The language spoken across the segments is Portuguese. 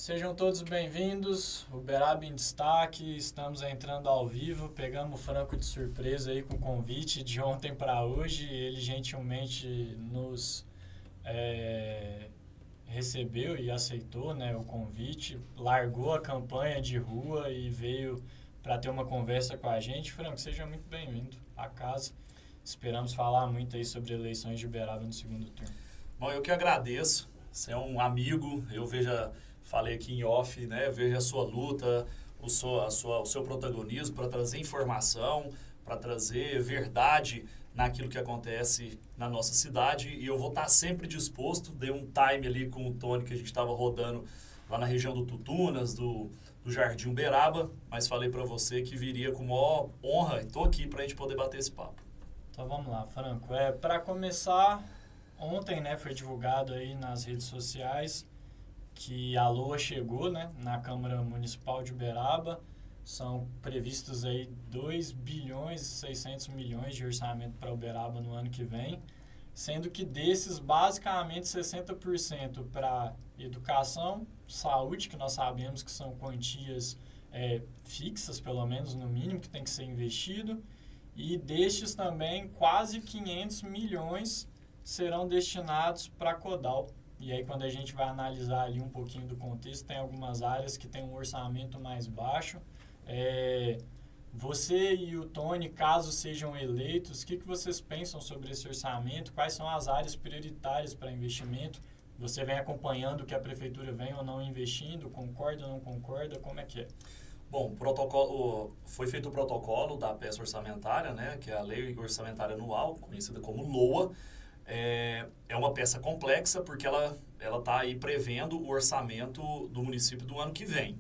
Sejam todos bem-vindos, Uberaba em Destaque, estamos entrando ao vivo, pegamos o Franco de surpresa aí com o convite de ontem para hoje, ele gentilmente nos recebeu e aceitou, né, o convite, largou a campanha de rua e veio para ter uma conversa com a gente. Franco, seja muito bem-vindo à casa, esperamos falar muito aí sobre eleições de Uberaba no segundo turno. Bom, eu que agradeço, você é um amigo, falei aqui em off, né? Vejo a sua luta, o seu protagonismo para trazer informação, para trazer verdade naquilo que acontece na nossa cidade. E eu vou estar sempre disposto. Dei um time ali com o Tony que a gente estava rodando lá na região do Tutunas, do Jardim Uberaba, mas falei para você que viria com maior honra e estou aqui para a gente poder bater esse papo. Então vamos lá, Franco. Para começar, ontem, né, foi divulgado aí nas redes sociais que a LOA chegou, né, na Câmara Municipal de Uberaba. São previstos aí 2 bilhões e 600 milhões de orçamento para Uberaba no ano que vem, sendo que desses, basicamente 60% para educação, saúde, que nós sabemos que são quantias fixas, pelo menos no mínimo, que tem que ser investido, e destes também quase 500 milhões serão destinados para a Codal. E aí, quando a gente vai analisar ali um pouquinho do contexto, tem algumas áreas que tem um orçamento mais baixo. Você e o Tony, caso sejam eleitos, o que vocês pensam sobre esse orçamento? Quais são as áreas prioritárias para investimento? Você vem acompanhando o que a prefeitura vem ou não investindo? Concorda ou não concorda? Como é que é? Bom, foi feito o protocolo da peça orçamentária, né, que é a Lei Orçamentária Anual, conhecida como LOA. É uma peça complexa porque ela está aí prevendo o orçamento do município do ano que vem.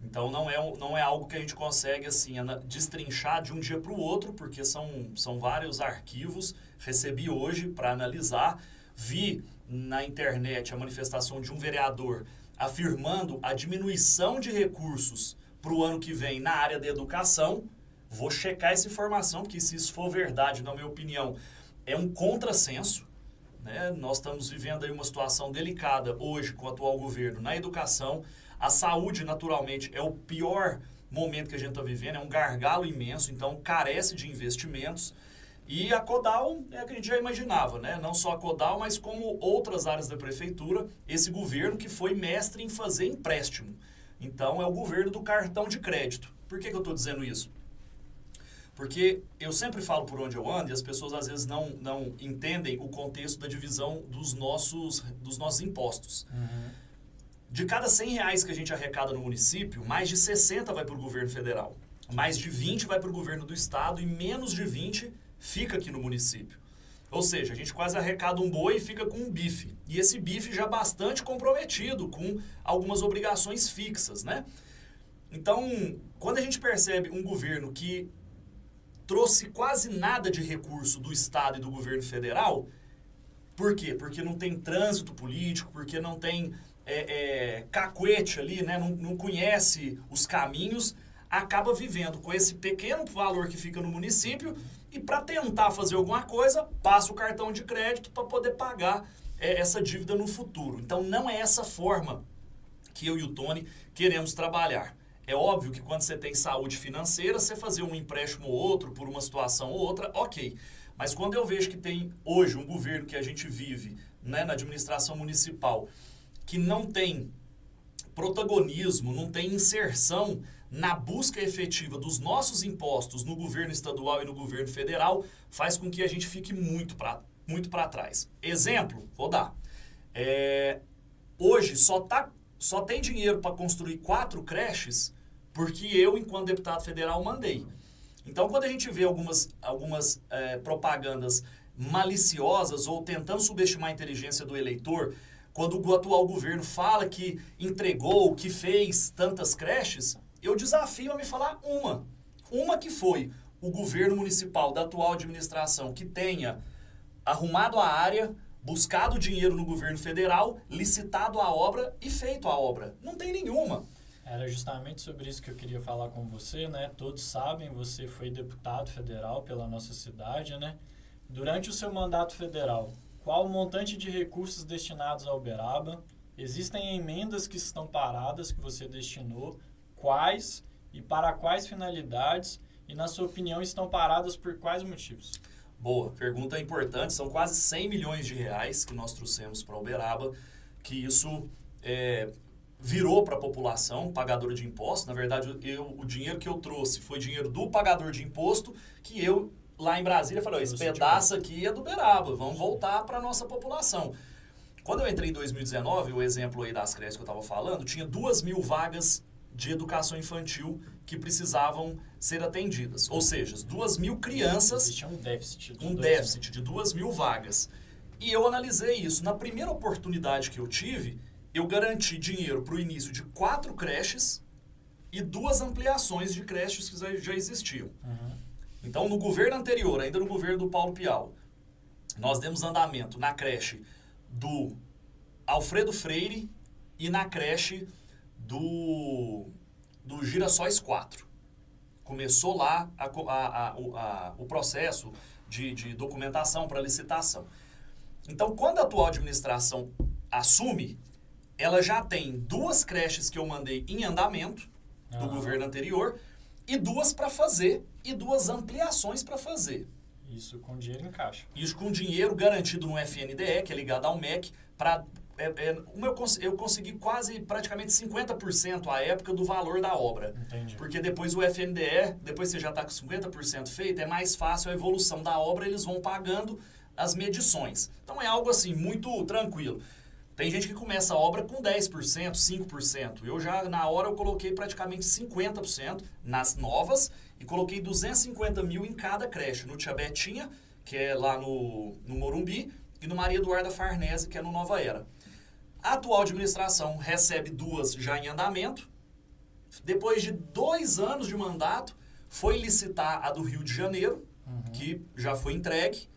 Então, não é algo que a gente consegue assim, destrinchar de um dia para o outro, porque são vários arquivos. Recebi hoje para analisar. Vi na internet a manifestação de um vereador afirmando a diminuição de recursos para o ano que vem na área da educação. Vou checar essa informação, porque se isso for verdade, na minha opinião, é um contrassenso, né? Nós estamos vivendo aí uma situação delicada hoje com o atual governo na educação. A saúde, naturalmente, é o pior momento que a gente está vivendo, é um gargalo imenso, então carece de investimentos. E a Codal é o que a gente já imaginava, né? Não só a Codal, mas como outras áreas da prefeitura, esse governo que foi mestre em fazer empréstimo. Então, é o governo do cartão de crédito. Por que eu estou dizendo isso? Porque eu sempre falo por onde eu ando e as pessoas às vezes não entendem o contexto da divisão dos nossos impostos. Uhum. De cada R$ 100 que a gente arrecada no município, mais de 60 vai para o governo federal. Mais de 20 vai para o governo do estado e menos de 20 fica aqui no município. Ou seja, a gente quase arrecada um boi e fica com um bife. E esse bife já bastante comprometido com algumas obrigações fixas, né? Então, quando a gente percebe um governo que trouxe quase nada de recurso do estado e do governo federal, por quê? Porque não tem trânsito político, porque não tem cacuete ali, né? Não conhece os caminhos, acaba vivendo com esse pequeno valor que fica no município e para tentar fazer alguma coisa, passa o cartão de crédito para poder pagar essa dívida no futuro. Então não é essa forma que eu e o Tony queremos trabalhar. É óbvio que quando você tem saúde financeira, você fazer um empréstimo ou outro por uma situação ou outra, ok. Mas quando eu vejo que tem hoje um governo que a gente vive, né, na administração municipal, que não tem protagonismo, não tem inserção na busca efetiva dos nossos impostos no governo estadual e no governo federal, faz com que a gente fique muito para trás. Exemplo, vou dar. Hoje só tem dinheiro para construir 4 creches porque eu, enquanto deputado federal, mandei. Então, quando a gente vê algumas propagandas maliciosas ou tentando subestimar a inteligência do eleitor, quando o atual governo fala que entregou, que fez tantas creches, eu desafio a me falar uma que foi o governo municipal da atual administração que tenha arrumado a área, buscado dinheiro no governo federal, licitado a obra e feito a obra. Não tem nenhuma. Era justamente sobre isso que eu queria falar com você, né? Todos sabem, você foi deputado federal pela nossa cidade, né? Durante o seu mandato federal, qual o montante de recursos destinados a Uberaba? existem emendas que estão paradas, que você destinou, quais e para quais finalidades, e na sua opinião estão paradas por quais motivos? Boa, pergunta importante. São quase 100 milhões de reais que nós trouxemos para Uberaba, que isso virou para a população pagadora de impostos. Na verdade, o dinheiro que eu trouxe foi dinheiro do pagador de imposto, que eu, lá em Brasília, falei, esse pedaço aqui é do Uberaba, vamos voltar para a nossa população. Quando eu entrei em 2019, o exemplo aí das creches que eu estava falando, tinha 2.000 vagas de educação infantil que precisavam ser atendidas. Ou seja, 2.000 crianças... Existia um déficit. Um déficit de 2.000 vagas. E eu analisei isso. Na primeira oportunidade que eu tive, eu garanti dinheiro para o início de 4 creches e 2 ampliações de creches que já existiam. Uhum. Então, no governo anterior, ainda no governo do Paulo Piau, nós demos andamento na creche do Alfredo Freire e na creche do Girassóis 4. Começou lá o processo de documentação para licitação. Então, quando a atual administração assume, ela já tem 2 creches que eu mandei em andamento do governo anterior e 2 para fazer e 2 ampliações para fazer. Isso com dinheiro em caixa. Isso com dinheiro garantido no FNDE, que é ligado ao MEC, para... eu consegui praticamente 50% à época do valor da obra. Entendi. Porque depois o FNDE, depois você já está com 50% feito, é mais fácil a evolução da obra, eles vão pagando as medições. Então é algo assim, muito tranquilo. Tem gente que começa a obra com 10%, 5%. Eu já, na hora, eu coloquei praticamente 50% nas novas e coloquei 250 mil em cada creche. No Tia Betinha, que é lá no Morumbi, e no Maria Eduarda Farnese, que é no Nova Era. A atual administração recebe 2 já em andamento. Depois de 2 anos de mandato, foi licitar a do Rio de Janeiro, que já foi entregue.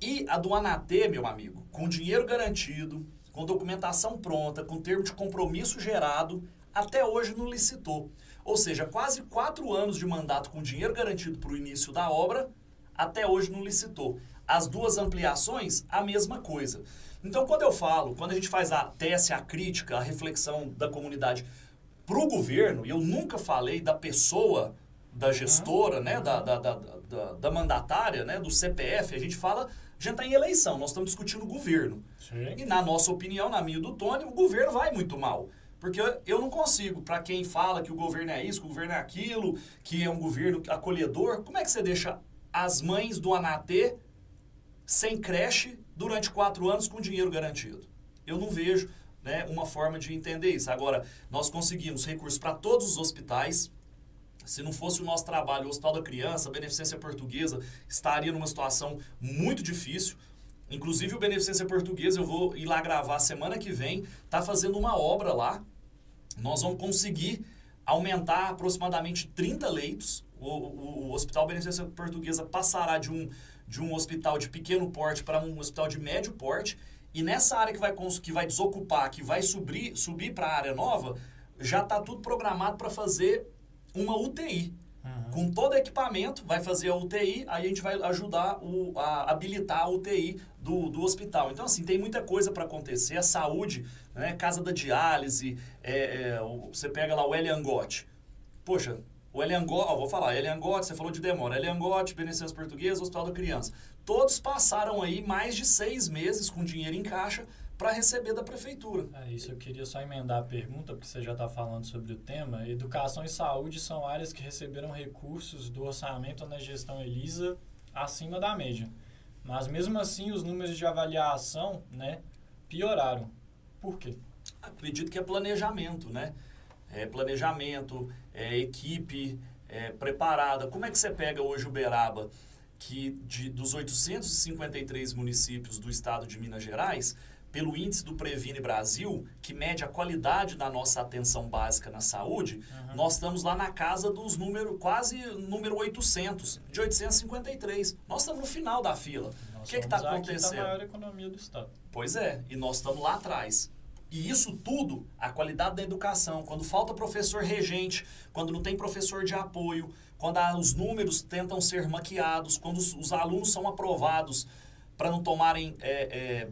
E a do Anatê, meu amigo, com dinheiro garantido, com documentação pronta, com termo de compromisso gerado, até hoje não licitou. Ou seja, quase 4 anos de mandato com dinheiro garantido para o início da obra, até hoje não licitou. As 2 ampliações, a mesma coisa. Então, quando a gente faz a tese, a crítica, a reflexão da comunidade para o governo, e eu nunca falei da pessoa, da gestora, né, da mandatária, né, do CPF, a gente está em eleição, nós estamos discutindo o governo. Sim. E na nossa opinião, na minha e do Tony, o governo vai muito mal. Porque eu não consigo, para quem fala que o governo é isso, que o governo é aquilo, que é um governo acolhedor, como é que você deixa as mães do Anatê sem creche durante 4 anos com dinheiro garantido? Eu não vejo, né, uma forma de entender isso. Agora, nós conseguimos recursos para todos os hospitais. Se não fosse o nosso trabalho, o Hospital da Criança, a Beneficência Portuguesa estaria numa situação muito difícil. Inclusive o Beneficência Portuguesa, eu vou ir lá gravar semana que vem, está fazendo uma obra lá. Nós vamos conseguir aumentar aproximadamente 30 leitos. O Hospital Beneficência Portuguesa passará de um hospital de pequeno porte para um hospital de médio porte. E nessa área que vai desocupar, que vai subir para a área nova, já está tudo programado para fazer uma UTI. Com todo equipamento, vai fazer a UTI, aí a gente vai ajudar a habilitar a UTI do hospital. Então, assim, tem muita coisa para acontecer. A saúde, né, casa da diálise, você pega lá o Eliangote. Poxa, o Eliangote, vou falar, Eliangote, você falou de demora. Eliangote, Beneficência Portuguesa, Hospital da Criança. Todos passaram aí mais de 6 meses com dinheiro em caixa para receber da prefeitura. Isso eu queria só emendar a pergunta, porque você já está falando sobre o tema. Educação e saúde são áreas que receberam recursos do orçamento na gestão Elisa acima da média. Mas mesmo assim, os números de avaliação, né, pioraram. Por quê? Acredito que é planejamento, né? Planejamento, equipe preparada. Como é que você pega hoje Uberaba, que dos 853 municípios do estado de Minas Gerais, pelo índice do Previne Brasil, que mede a qualidade da nossa atenção básica na saúde, nós estamos lá na casa dos quase número 800, de 853. Nós estamos no final da fila. O que está acontecendo? A maior economia do estado. Pois é, e nós estamos lá atrás. E isso tudo, a qualidade da educação, quando falta professor regente, quando não tem professor de apoio, quando os números tentam ser maquiados, quando os alunos são aprovados para não tomarem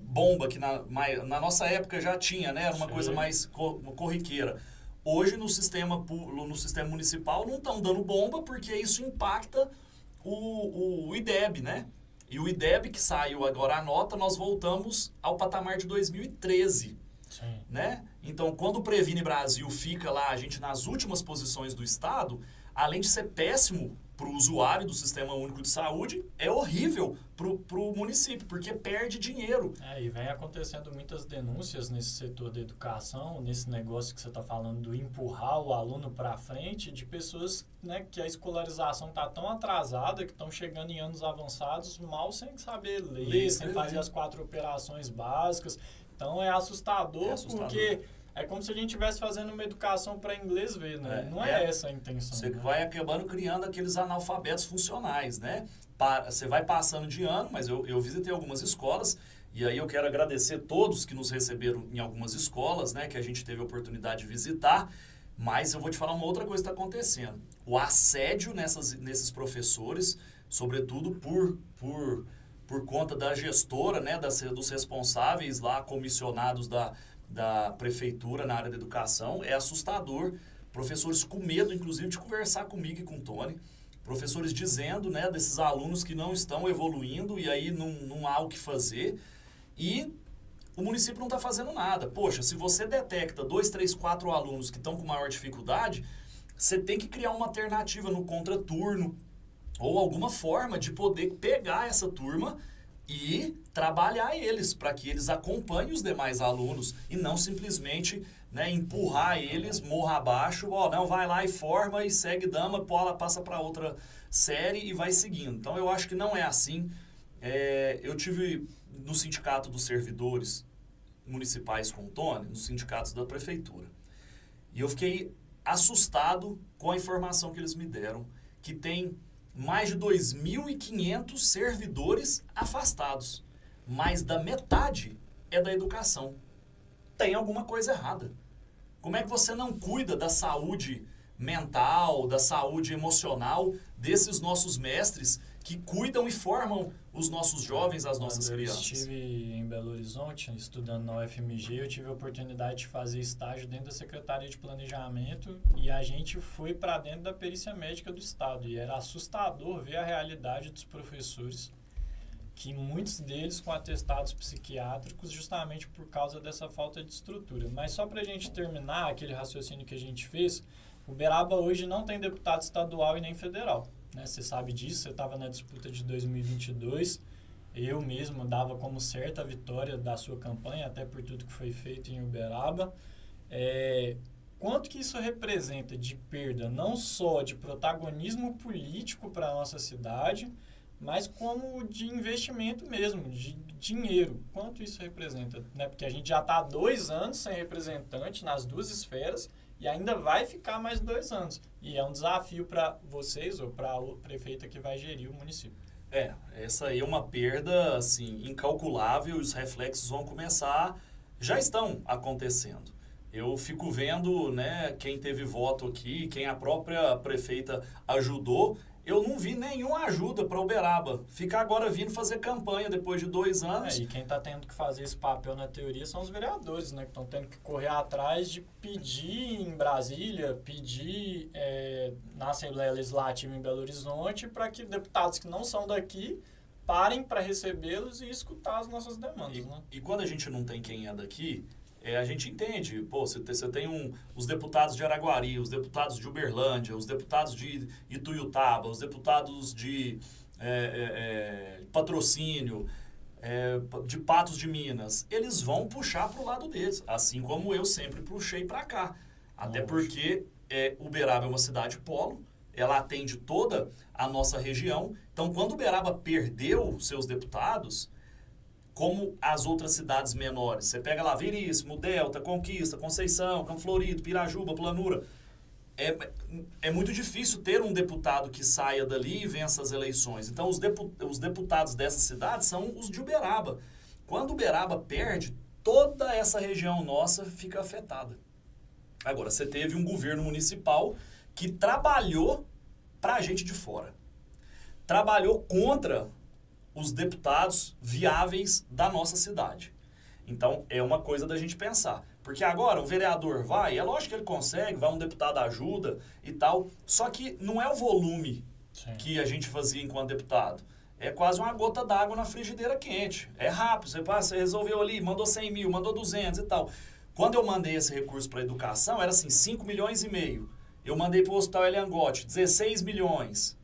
bomba, que na nossa época já tinha, né? Era uma coisa mais corriqueira. Hoje, no sistema municipal, não estão dando bomba porque isso impacta o IDEB, né? E o IDEB, que saiu agora a nota, nós voltamos ao patamar de 2013. Sim. Né? Então, quando o Previne Brasil fica lá, a gente nas últimas posições do Estado, além de ser péssimo para o usuário do Sistema Único de Saúde, é horrível para o município, porque perde dinheiro. E vem acontecendo muitas denúncias nesse setor da educação, nesse negócio que você está falando do empurrar o aluno para frente, de pessoas, né, que a escolarização está tão atrasada, que estão chegando em anos avançados, mal sem saber ler, sem fazer as 4 operações básicas. Então é assustador, porque é como se a gente estivesse fazendo uma educação para inglês ver, né? Não é essa a intenção. Você né? vai acabando criando aqueles analfabetos funcionais, né? Você vai passando de ano, mas eu visitei algumas escolas, e aí eu quero agradecer todos que nos receberam em algumas escolas, né? Que a gente teve a oportunidade de visitar, mas eu vou te falar uma outra coisa que está acontecendo. O assédio nesses professores, sobretudo por conta da gestora, né, dos responsáveis lá, comissionados da prefeitura na área da educação, é assustador. Professores com medo, inclusive, de conversar comigo e com o Tony. Professores dizendo, né, desses alunos que não estão evoluindo e aí não há o que fazer. E o município não está fazendo nada. Poxa, se você detecta 2, 3, 4 alunos que estão com maior dificuldade, você tem que criar uma alternativa no contraturno, ou alguma forma de poder pegar essa turma e trabalhar eles, para que eles acompanhem os demais alunos e não simplesmente, né, empurrar eles morra abaixo, não, vai lá e forma e segue dama, passa para outra série e vai seguindo. Então eu acho que não é assim. Eu tive no sindicato dos servidores municipais com o Tony, nos sindicatos da prefeitura, e eu fiquei assustado com a informação que eles me deram, que tem mais de 2.500 servidores afastados. Mais da metade é da educação. Tem alguma coisa errada. Como é que você não cuida da saúde mental, da saúde emocional desses nossos mestres que cuidam e formam os nossos jovens, as nossas crianças? Eu estive em Belo Horizonte, estudando na UFMG, eu tive a oportunidade de fazer estágio dentro da Secretaria de Planejamento e a gente foi para dentro da Perícia Médica do Estado. E era assustador ver a realidade dos professores, que muitos deles com atestados psiquiátricos justamente por causa dessa falta de estrutura. Mas só para a gente terminar aquele raciocínio que a gente fez, Uberaba hoje não tem deputado estadual e nem federal. Né? Você sabe disso, você estava na disputa de 2022, eu mesmo dava como certa a vitória da sua campanha, até por tudo que foi feito em Uberaba. Quanto que isso representa de perda, não só de protagonismo político para a nossa cidade, mas como de investimento mesmo, de dinheiro. Quanto isso representa? Né? Porque a gente já está há 2 anos sem representante nas 2 esferas, e ainda vai ficar mais 2 anos. E é um desafio para vocês ou para o prefeito que vai gerir o município. Essa aí é uma perda assim, incalculável, e os reflexos vão começar, já estão acontecendo. Eu fico vendo, né, quem teve voto aqui, quem a própria prefeita ajudou. Eu não vi nenhuma ajuda para Uberaba. Ficar agora vindo fazer campanha depois de 2 anos. E quem está tendo que fazer esse papel na teoria são os vereadores, né? Que estão tendo que correr atrás de pedir em Brasília, pedir na Assembleia Legislativa em Belo Horizonte, para que deputados que não são daqui parem para recebê-los e escutar as nossas demandas. Né? E quando a gente não tem quem é daqui, a gente entende, você tem os deputados de Araguari, os deputados de Uberlândia, os deputados de Ituiutaba, os deputados de Patrocínio, de Patos de Minas, eles vão puxar para o lado deles, assim como eu sempre puxei para cá. Até porque Uberaba é uma cidade polo, ela atende toda a nossa região, então quando Uberaba perdeu seus deputados, como as outras cidades menores. Você pega lá Veríssimo, Delta, Conquista, Conceição, Campo Florido, Pirajuba, Planura. É muito difícil ter um deputado que saia dali e vença as eleições. Então, os deputados dessa cidade são os de Uberaba. Quando Uberaba perde, toda essa região nossa fica afetada. Agora, você teve um governo municipal que trabalhou para a gente de fora. Trabalhou contra os deputados viáveis da nossa cidade. Então, é uma coisa da gente pensar. Porque agora o vereador vai, é lógico que ele consegue, vai um deputado ajuda e tal, só que não é o volume que a gente fazia enquanto deputado. É quase uma gota d'água na frigideira quente. É rápido, você resolveu ali, mandou 100 mil, mandou 200 e tal. Quando eu mandei esse recurso para a educação, era assim, 5 milhões e meio. Eu mandei para o Hospital Eliangote, 16 milhões.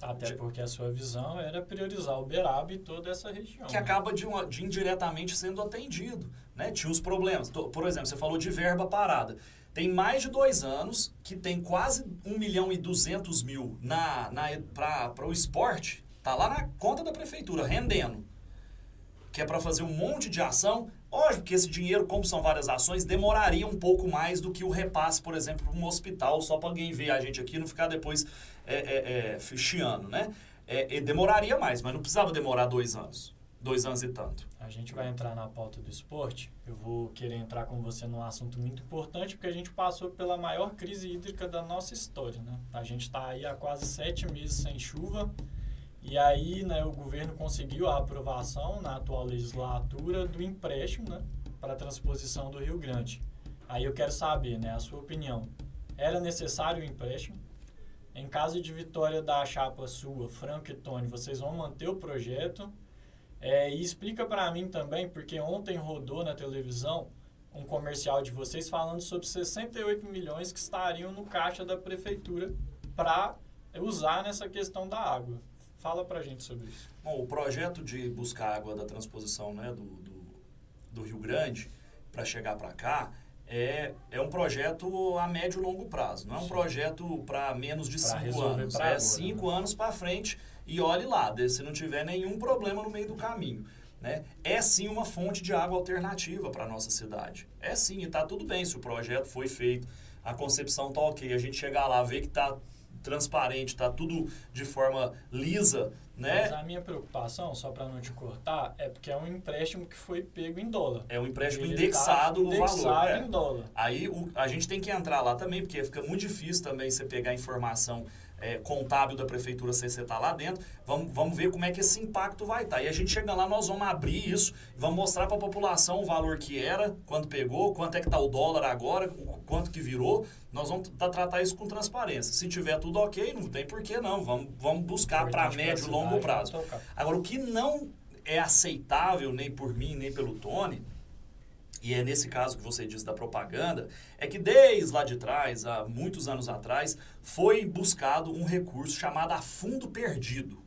Até porque a sua visão era priorizar Uberaba e toda essa região. Que acaba de indiretamente sendo atendido, né? Tinha os problemas. Por exemplo, você falou de verba parada. Tem mais de 2 anos que tem quase 1.200.000 para o esporte. Tá lá na conta da prefeitura, rendendo. Que é para fazer um monte de ação. Lógico que esse dinheiro, como são várias ações, demoraria um pouco mais do que o repasse, por exemplo, para um hospital, só para alguém ver a gente aqui e não ficar depois chiando, né? Demoraria mais, mas não precisava demorar 2 anos. 2 anos e tanto. A gente vai entrar na pauta do esporte. Eu vou querer entrar com você num assunto muito importante, porque a gente passou pela maior crise hídrica da nossa história, né? A gente está aí há quase 7 meses sem chuva. E aí, né, o governo conseguiu a aprovação na atual legislatura do empréstimo, né, para a transposição do Rio Grande. Aí eu quero saber, né, a sua opinião. Era necessário o empréstimo? Em caso de vitória da chapa sua, Franco e Tony, vocês vão manter o projeto? E explica para mim também, porque ontem rodou na televisão um comercial de vocês falando sobre 68 milhões que estariam no caixa da prefeitura para usar nessa questão da água. Fala pra gente sobre isso. Bom, o projeto de buscar água da transposição, né, do Rio Grande para chegar para cá é um projeto a médio e longo prazo. Não é um projeto para menos de 5 anos. É 5 anos para frente e olhe lá, se não tiver nenhum problema no meio do caminho. Né? É sim uma fonte de água alternativa para a nossa cidade. É sim, e está tudo bem se o projeto foi feito, a concepção está ok, a gente chegar lá, ver que está transparente, está tudo de forma lisa, né? Mas a minha preocupação, só para não te cortar, é porque é um empréstimo que foi pego em dólar. É um empréstimo indexado no valor. Em dólar. Aí a gente tem que entrar lá também, porque fica muito difícil também você pegar a informação contábil da prefeitura sem você estar lá dentro. Vamos ver como é que esse impacto vai estar. E a gente chega lá, nós vamos abrir isso, vamos mostrar para a população o valor que era, quanto pegou, quanto é que está o dólar agora, quanto que virou. Nós vamos tratar isso com transparência. Se tiver tudo ok, não tem por que não. Vamos buscar para médio e longo prazo. Agora, o que não é aceitável nem por mim, nem pelo Tony, e é nesse caso que você disse da propaganda, é que desde lá de trás, há muitos anos atrás, foi buscado um recurso chamado fundo perdido.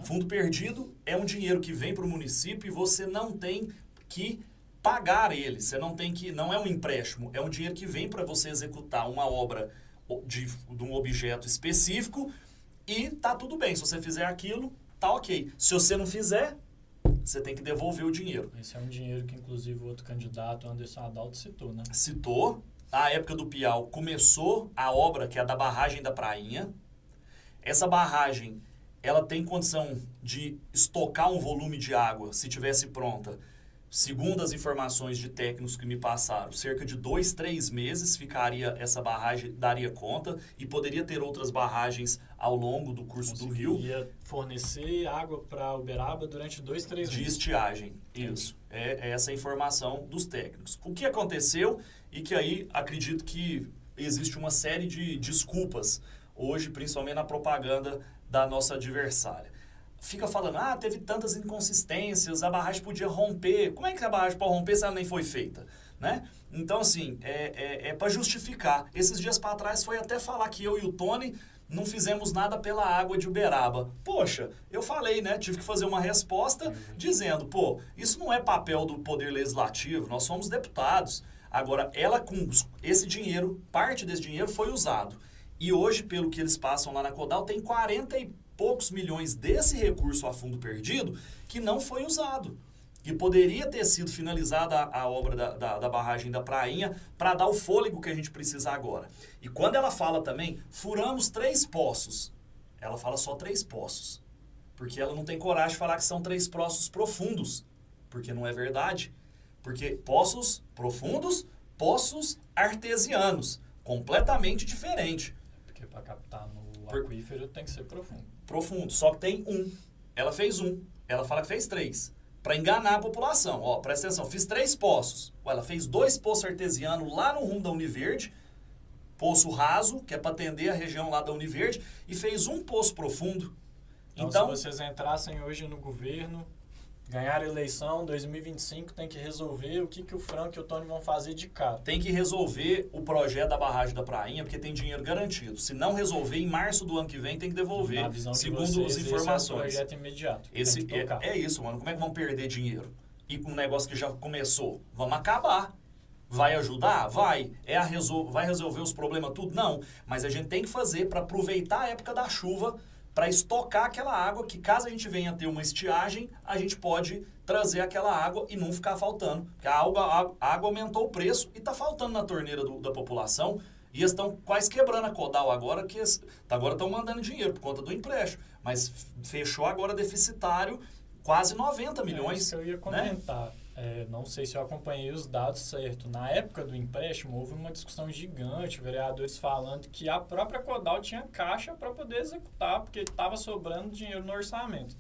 Fundo perdido é um dinheiro que vem para o município e você não tem que pagar ele. Você não é um empréstimo, é um dinheiro que vem para você executar uma obra de um objeto específico e tá tudo bem. Se você fizer aquilo, tá ok. Se você não fizer, você tem que devolver o dinheiro. Esse é um dinheiro que, inclusive, o outro candidato, Anderson Adalto, citou, né? Citou. Na época do Piau, começou a obra, que é a da barragem da Prainha. Essa barragem, ela tem condição de estocar um volume de água, se tivesse pronta. Segundo as informações de técnicos que me passaram, cerca de 2, 3 meses ficaria essa barragem, daria conta, e poderia ter outras barragens ao longo do curso do rio. Ia fornecer água para Uberaba durante 2, 3 meses. De estiagem, isso. É essa a informação dos técnicos. O que aconteceu e que aí acredito que existe uma série de desculpas hoje, principalmente na propaganda da nossa adversária. Fica falando, teve tantas inconsistências, a barragem podia romper. Como é que a barragem pode romper se ela nem foi feita? Né? Então, assim, é para justificar. Esses dias para trás foi até falar que eu e o Tony não fizemos nada pela água de Uberaba. Poxa, eu falei, né? Tive que fazer uma resposta dizendo, isso não é papel do Poder Legislativo, nós somos deputados. Agora, ela com esse dinheiro, parte desse dinheiro foi usado. E hoje, pelo que eles passam lá na Codal, tem 40 e poucos milhões desse recurso a fundo perdido que não foi usado. Que poderia ter sido finalizada a obra da barragem da Prainha para dar o fôlego que a gente precisa agora. E quando ela fala também, furamos 3 poços. Ela fala só 3 poços. Porque ela não tem coragem de falar que são 3 poços profundos. Porque não é verdade. Porque poços profundos, poços artesianos. Completamente diferente. Porque para captar no aquífero tem que ser profundo. Profundo, só que tem um. Ela fez um. Ela fala que fez 3. Para enganar a população. Ó, presta atenção, fiz 3 poços. Ela fez 2 poços artesianos lá no rumo da Univerde, poço raso, que é para atender a região lá da Univerde, e fez 1 poço profundo. Então, se vocês entrassem hoje no governo, ganhar a eleição, 2025, tem que resolver o que o Franco e o Tony vão fazer de cara. Tem que resolver o projeto da barragem da Prainha, porque tem dinheiro garantido. Se não resolver, em março do ano que vem tem que devolver, Na visão segundo de vocês, as informações. Esse é um projeto imediato. Esse é isso, mano. Como é que vão perder dinheiro? E com um negócio que já começou? Vamos acabar. Vai ajudar? Vai. Vai resolver os problemas tudo? Não. Mas a gente tem que fazer para aproveitar a época da chuva, para estocar aquela água, que caso a gente venha ter uma estiagem, a gente pode trazer aquela água e não ficar faltando. Porque a água aumentou o preço e está faltando na torneira da população. E eles estão quase quebrando a Codal agora, que agora estão mandando dinheiro por conta do empréstimo. Mas fechou agora deficitário quase 90 milhões. É isso que eu ia comentar. Né? Não sei se eu acompanhei os dados certo. Na época do empréstimo, houve uma discussão gigante, vereadores falando que a própria Codal tinha caixa para poder executar, porque estava sobrando dinheiro no orçamento.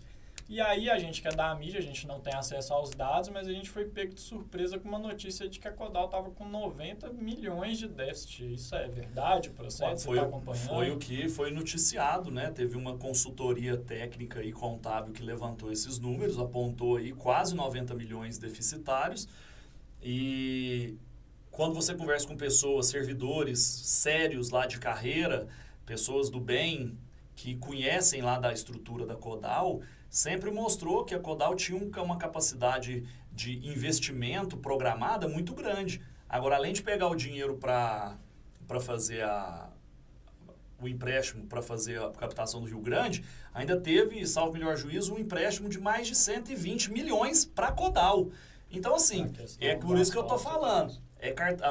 E aí a gente que é da mídia, a gente não tem acesso aos dados, mas a gente foi pego de surpresa com uma notícia de que a Codal estava com 90 milhões de déficit. Isso é verdade? O processo você está acompanhando? Foi o que foi noticiado, né? Teve uma consultoria técnica e contábil que levantou esses números, apontou aí quase 90 milhões deficitários. E quando você conversa com pessoas, servidores sérios lá de carreira, pessoas do bem que conhecem lá da estrutura da Codal, sempre mostrou que a Codal tinha uma capacidade de investimento programada muito grande. Agora, além de pegar o dinheiro para fazer o empréstimo, para fazer a captação do Rio Grande, ainda teve, salvo melhor juízo, um empréstimo de mais de 120 milhões para a Codal. Então, assim, é por isso que eu estou falando.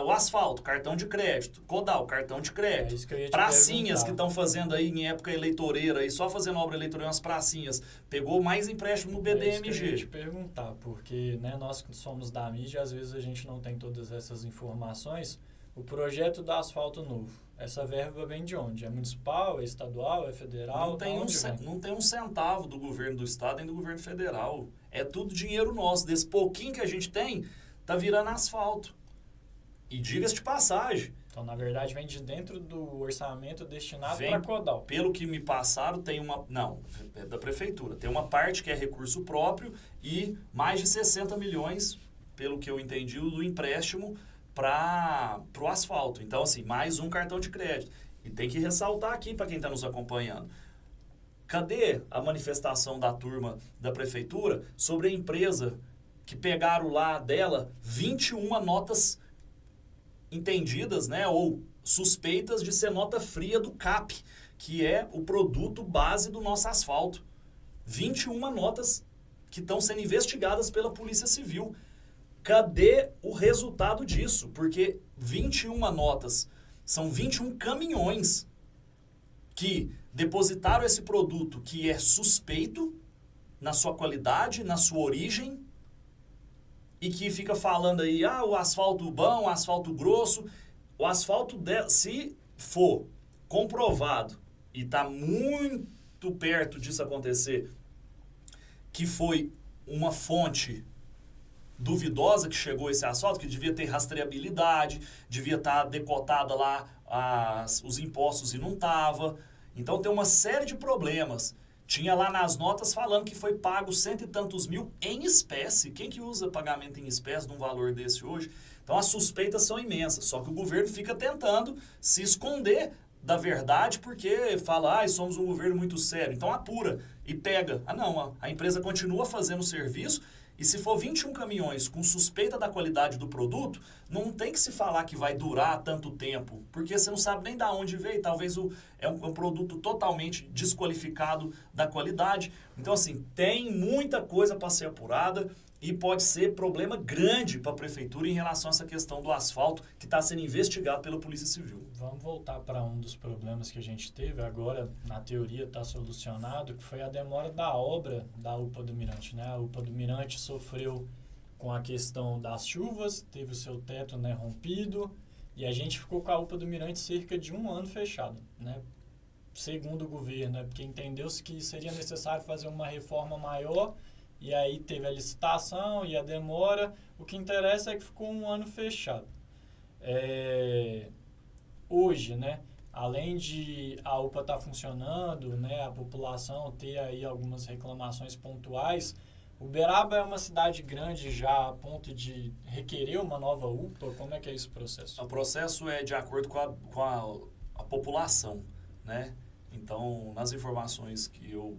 O asfalto, cartão de crédito, Codal, cartão de crédito, pracinhas que estão fazendo aí em época eleitoreira, aí, só fazendo obra eleitoreira, umas pracinhas, pegou mais empréstimo no BDMG. É isso que eu ia te perguntar, porque né, nós que somos da mídia, às vezes a gente não tem todas essas informações. O projeto do asfalto novo, essa verba vem de onde? É municipal, é estadual, é federal? Não tem um centavo do governo do estado nem do governo federal. É tudo dinheiro nosso. Desse pouquinho que a gente tem, tá virando asfalto. E diga-se de passagem. Então, na verdade, vem de dentro do orçamento destinado para a Codal. Pelo que me passaram, tem uma... Não, é da prefeitura. Tem uma parte que é recurso próprio e mais de 60 milhões, pelo que eu entendi, do empréstimo para o asfalto. Então, assim, mais um cartão de crédito. E tem que ressaltar aqui para quem está nos acompanhando. Cadê a manifestação da turma da prefeitura sobre a empresa que pegaram lá dela 21 notas entendidas, né, ou suspeitas de ser nota fria do CAP, que é o produto base do nosso asfalto. 21 notas que estão sendo investigadas pela Polícia Civil. Cadê o resultado disso? Porque 21 notas são 21 caminhões que depositaram esse produto que é suspeito na sua qualidade, na sua origem, e que fica falando aí, o asfalto bom, o asfalto grosso. O asfalto, se for comprovado, e está muito perto disso acontecer, que foi uma fonte duvidosa que chegou esse asfalto, que devia ter rastreabilidade, devia estar decotada lá os impostos e não estava. Então tem uma série de problemas. Tinha lá nas notas falando que foi pago 100 e tantos mil em espécie. Quem que usa pagamento em espécie num valor desse hoje? Então as suspeitas são imensas. Só que o governo fica tentando se esconder da verdade porque fala, somos um governo muito sério. Então apura e pega. Não, a empresa continua fazendo o serviço. E se for 21 caminhões com suspeita da qualidade do produto, não tem que se falar que vai durar tanto tempo, porque você não sabe nem de onde veio, talvez é um produto totalmente desqualificado da qualidade. Então, assim, tem muita coisa para ser apurada e pode ser problema grande para a prefeitura em relação a essa questão do asfalto que está sendo investigado pela Polícia Civil. Vamos voltar para um dos problemas que a gente teve, agora na teoria está solucionado, que foi a demora da obra da UPA do Mirante, né? A UPA do Mirante sofreu com a questão das chuvas, teve o seu teto, né, rompido, e a gente ficou com a UPA do Mirante cerca de 1 ano fechado, né? Segundo o governo, porque entendeu-se que seria necessário fazer uma reforma maior e aí teve a licitação e a demora. O que interessa é que ficou um ano fechado. Hoje, né, além de a UPA estar funcionando, né, a população ter aí algumas reclamações pontuais, Uberaba é uma cidade grande já a ponto de requerer uma nova UPA? Como é que é esse processo? O processo é de acordo com a população, né? Então, nas informações que eu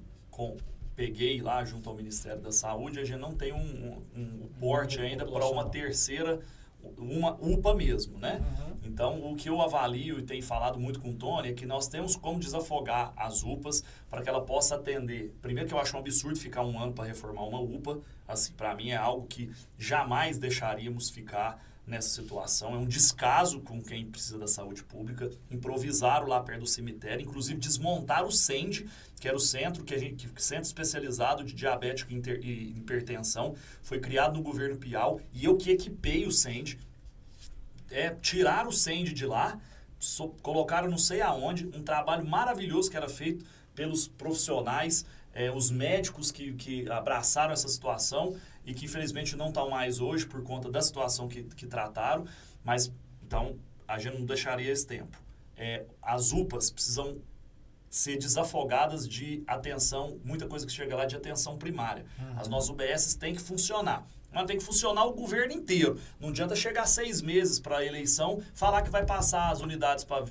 peguei lá junto ao Ministério da Saúde, a gente não tem um porte ainda para uma terceira, uma UPA mesmo, né? Uhum. Então, o que eu avalio e tenho falado muito com o Tony é que nós temos como desafogar as UPAs para que ela possa atender. Primeiro que eu acho um absurdo ficar um ano para reformar uma UPA, assim, para mim é algo que jamais deixaríamos ficar nessa situação. É um descaso com quem precisa da saúde pública. Improvisaram lá perto do cemitério, inclusive desmontaram o CEND, que era o centro centro especializado de diabético e hipertensão, foi criado no governo Piau, e eu que equipei o CEND. Tiraram o CEND de lá, colocaram não sei aonde, um trabalho maravilhoso que era feito pelos profissionais, os médicos que abraçaram essa situação e que infelizmente não estão mais hoje por conta da situação que trataram, mas então a gente não deixaria esse tempo. As UPAs precisam ser desafogadas de atenção, muita coisa que chega lá de atenção primária. Uhum. As nossas UBSs têm que funcionar. Mas tem que funcionar o governo inteiro. Não adianta chegar 6 meses para a eleição, falar que vai passar as unidades para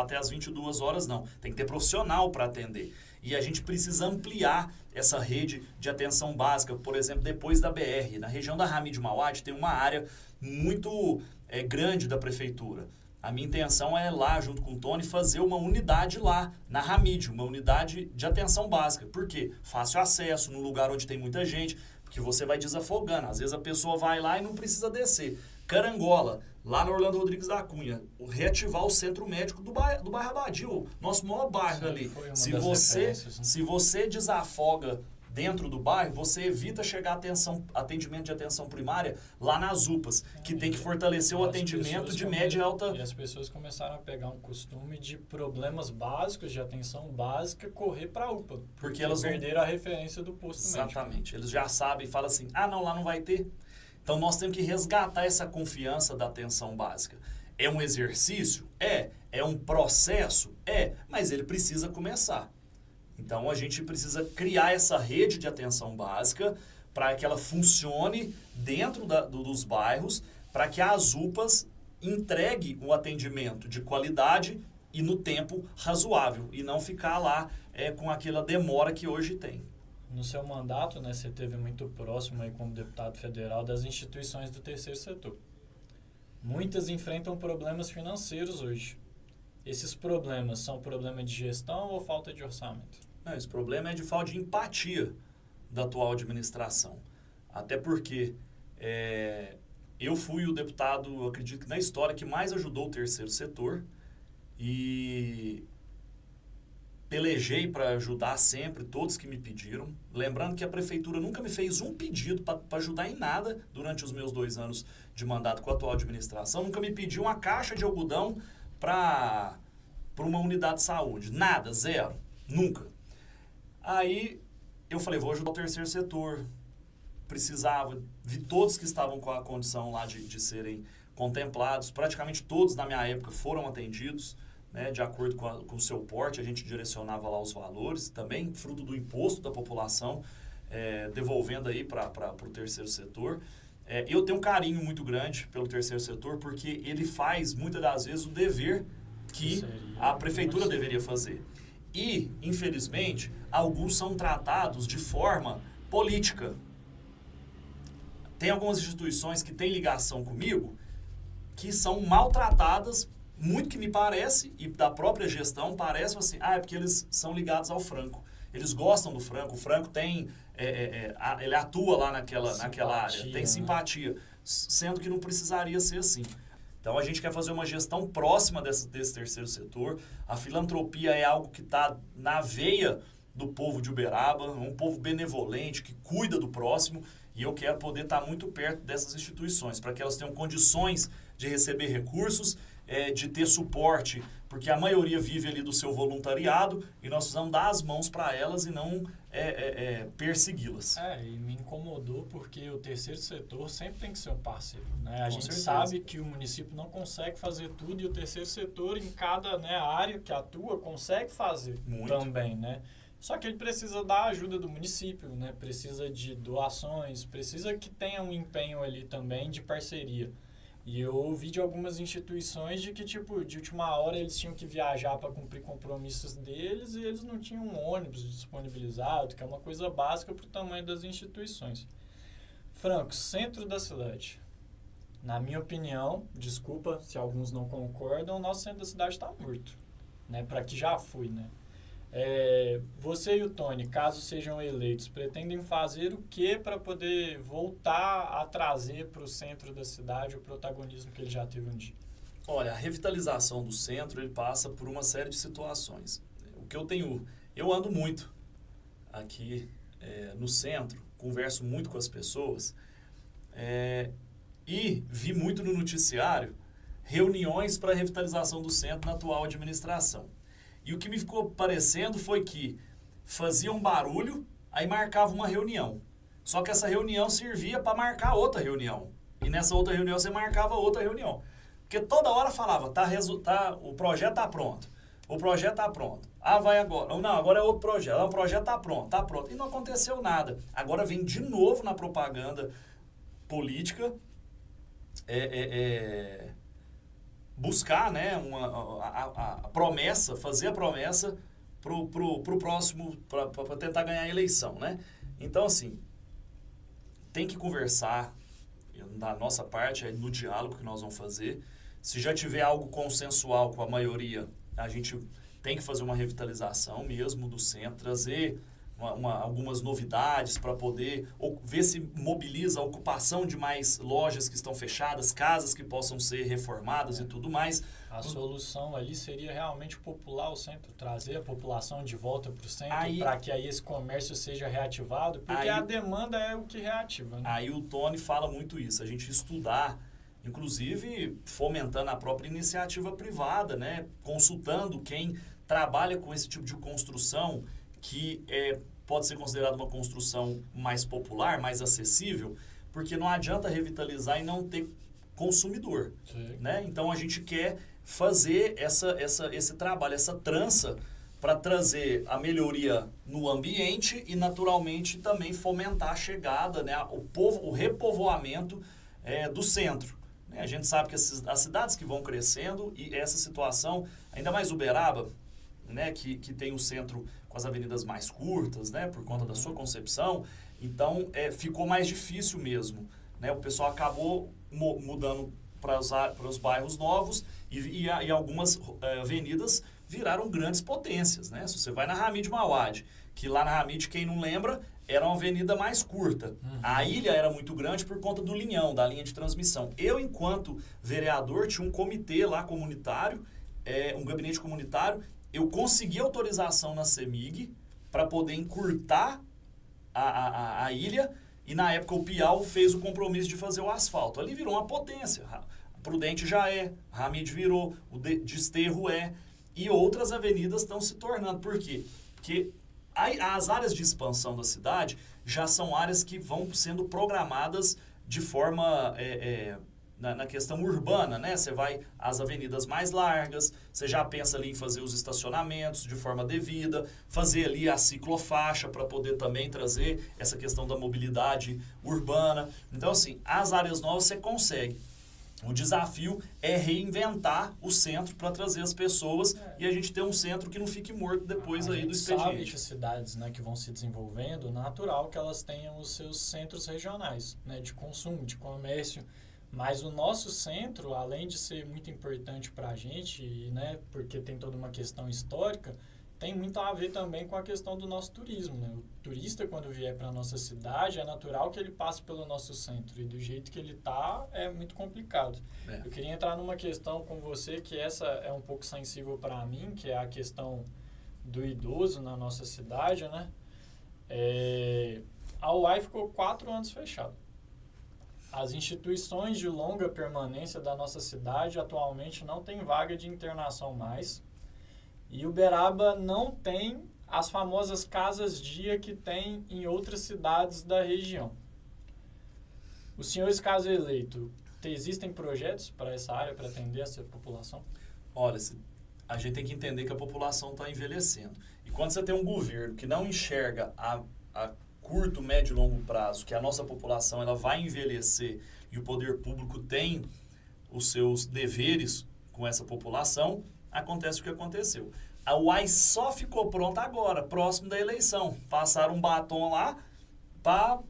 até as 22 horas, não. Tem que ter profissional para atender. E a gente precisa ampliar essa rede de atenção básica. Por exemplo, depois da BR, na região da Hamid Mawad, tem uma área muito grande da prefeitura. A minha intenção é lá, junto com o Tony, fazer uma unidade lá, na Hamid, uma unidade de atenção básica. Por quê? Fácil acesso, num lugar onde tem muita gente, porque você vai desafogando. Às vezes a pessoa vai lá e não precisa descer. Carangola, lá no Orlando Rodrigues da Cunha, reativar o centro médico do bairro Abadio, nosso maior bairro. Sim, ali. Se você desafoga dentro do bairro, você evita chegar a atendimento de atenção primária lá nas UPAs, que tem que fortalecer o atendimento de média e alta... E as pessoas começaram a pegar um costume de problemas básicos, de atenção básica, correr para a UPA. Porque elas perderam a referência do posto médico. Exatamente. Eles já sabem e falam assim, não, lá não vai ter. Então nós temos que resgatar essa confiança da atenção básica. É um exercício? É um processo? Mas ele precisa começar. Então, a gente precisa criar essa rede de atenção básica para que ela funcione dentro dos bairros, para que as UPAs entreguem o atendimento de qualidade e no tempo razoável, e não ficar lá com aquela demora que hoje tem. No seu mandato, né, você esteve muito próximo aí como deputado federal das instituições do terceiro setor. Muitas enfrentam problemas financeiros hoje. Esses problemas são problema de gestão ou falta de orçamento? Não, esse problema é de falta de empatia da atual administração. Até porque eu fui o deputado, eu acredito que na história, que mais ajudou o terceiro setor e pelejei para ajudar sempre todos que me pediram. Lembrando que a prefeitura nunca me fez um pedido para ajudar em nada durante os meus 2 anos de mandato com a atual administração. Nunca me pediu uma caixa de algodão para uma unidade de saúde. Nada, zero. Nunca. Aí eu falei, vou ajudar o terceiro setor. Precisava, vi todos que estavam com a condição lá de serem contemplados. Praticamente todos na minha época foram atendidos, né, de acordo com o seu porte. A gente direcionava lá os valores, também fruto do imposto da população, devolvendo aí para o terceiro setor. Eu tenho um carinho muito grande pelo terceiro setor, porque ele faz, muitas das vezes, o dever que a prefeitura deveria fazer. E, infelizmente, alguns são tratados de forma política. Tem algumas instituições que têm ligação comigo que são maltratadas, muito que me parece, e da própria gestão, parece assim, é porque eles são ligados ao Franco. Eles gostam do Franco, o Franco tem, ele atua lá naquela área, tem simpatia, sendo que não precisaria ser assim. Então, a gente quer fazer uma gestão próxima desse terceiro setor. A filantropia é algo que está na veia do povo de Uberaba, um povo benevolente, que cuida do próximo, e eu quero poder estar muito perto dessas instituições, para que elas tenham condições de receber recursos, de ter suporte porque a maioria vive ali do seu voluntariado e nós precisamos dar as mãos para elas e não persegui-las. E me incomodou porque o terceiro setor sempre tem que ser um parceiro, né? A gente certeza. sabe que o município não consegue fazer tudo e o terceiro setor em cada, né, área que atua consegue fazer também, né? Só que ele precisa da ajuda do município, né? Precisa de doações, precisa que tenha um empenho ali também de parceria. E eu ouvi de algumas instituições de que, tipo, de última hora eles tinham que viajar para cumprir compromissos deles e eles não tinham um ônibus disponibilizado, que é uma coisa básica para o tamanho das instituições. Franco, centro da cidade. Na minha opinião, desculpa se alguns não concordam, o nosso centro da cidade está morto, né? Para que já fui, né? Você e o Tony, caso sejam eleitos, pretendem fazer o que para poder voltar a trazer para o centro da cidade o protagonismo que ele já teve um dia? Olha, a revitalização do centro, ele passa por uma série de situações. O que eu ando muito aqui no centro, converso muito com as pessoas e vi muito no noticiário reuniões para a revitalização do centro na atual administração. E o que me ficou parecendo foi que faziam barulho, aí marcava uma reunião. Só que essa reunião servia para marcar outra reunião. E nessa outra reunião você marcava outra reunião. Porque toda hora falava, o projeto está pronto. O projeto está pronto. Vai agora. Não, agora é outro projeto. O projeto está pronto, está pronto. E não aconteceu nada. Agora vem de novo na propaganda política buscar, né, a promessa, fazer a promessa pro próximo, para tentar ganhar a eleição, né? Então, assim, tem que conversar, da nossa parte, no diálogo que nós vamos fazer. Se já tiver algo consensual com a maioria, a gente tem que fazer uma revitalização mesmo do centro, trazer algumas novidades para poder ver se mobiliza a ocupação de mais lojas que estão fechadas, casas que possam ser reformadas e tudo mais. A solução ali seria realmente popular o centro, trazer a população de volta para o centro, para que aí esse comércio seja reativado, porque a demanda é o que reativa, né? Aí o Tony fala muito isso, a gente estudar, inclusive fomentando a própria iniciativa privada, né? Consultando quem trabalha com esse tipo de construção, que pode ser considerada uma construção mais popular, mais acessível, porque não adianta revitalizar e não ter consumidor, né? Então a gente quer fazer esse trabalho, essa trança para trazer a melhoria no ambiente e naturalmente também fomentar a chegada, né, o repovoamento do centro. Né? A gente sabe que as cidades que vão crescendo e essa situação, ainda mais Uberaba, né, que tem o centro com as avenidas mais curtas, né, por conta da sua concepção, então ficou mais difícil mesmo, né, o pessoal acabou mudando para os bairros novos e algumas avenidas viraram grandes potências, né, se você vai na Hamid Mawad, que lá na Hamid, quem não lembra, era uma avenida mais curta, a ilha era muito grande por conta do linhão, da linha de transmissão. Eu, enquanto vereador, tinha um comitê lá comunitário, um gabinete comunitário. Eu consegui autorização na CEMIG para poder encurtar a ilha e na época o Piau fez o compromisso de fazer o asfalto. Ali virou uma potência. A Prudente já Hamid virou, o Desterro e outras avenidas estão se tornando. Por quê? Porque as áreas de expansão da cidade já são áreas que vão sendo programadas de forma... na questão urbana, né? Você vai às avenidas mais largas, você já pensa ali em fazer os estacionamentos de forma devida, fazer ali a ciclofaixa para poder também trazer essa questão da mobilidade urbana. Então, assim, as áreas novas você consegue. O desafio é reinventar o centro para trazer as pessoas e a gente ter um centro que não fique morto depois aí do expediente. A gente sabe que cidades, né, que vão se desenvolvendo, natural que elas tenham os seus centros regionais, né, de consumo, de comércio. Mas o nosso centro, além de ser muito importante para a gente, né, porque tem toda uma questão histórica, tem muito a ver também com a questão do nosso turismo. Né? O turista, quando vier para a nossa cidade, é natural que ele passe pelo nosso centro. E do jeito que ele está, é muito complicado. Eu queria entrar numa questão com você, que essa é um pouco sensível para mim, que é a questão do idoso na nossa cidade. Né? A UAI ficou 4 anos fechada. As instituições de longa permanência da nossa cidade atualmente não têm vaga de internação mais. E Uberaba não tem as famosas casas-dia que tem em outras cidades da região. Os senhores, caso eleito, existem projetos para essa área, para atender essa população? Olha, a gente tem que entender que a população está envelhecendo. E quando você tem um governo que não enxerga a curto, médio e longo prazo que a nossa população ela vai envelhecer e o poder público tem os seus deveres com essa população, acontece o que aconteceu. A UAI só ficou pronta agora, próximo da eleição. Passaram um batom lá para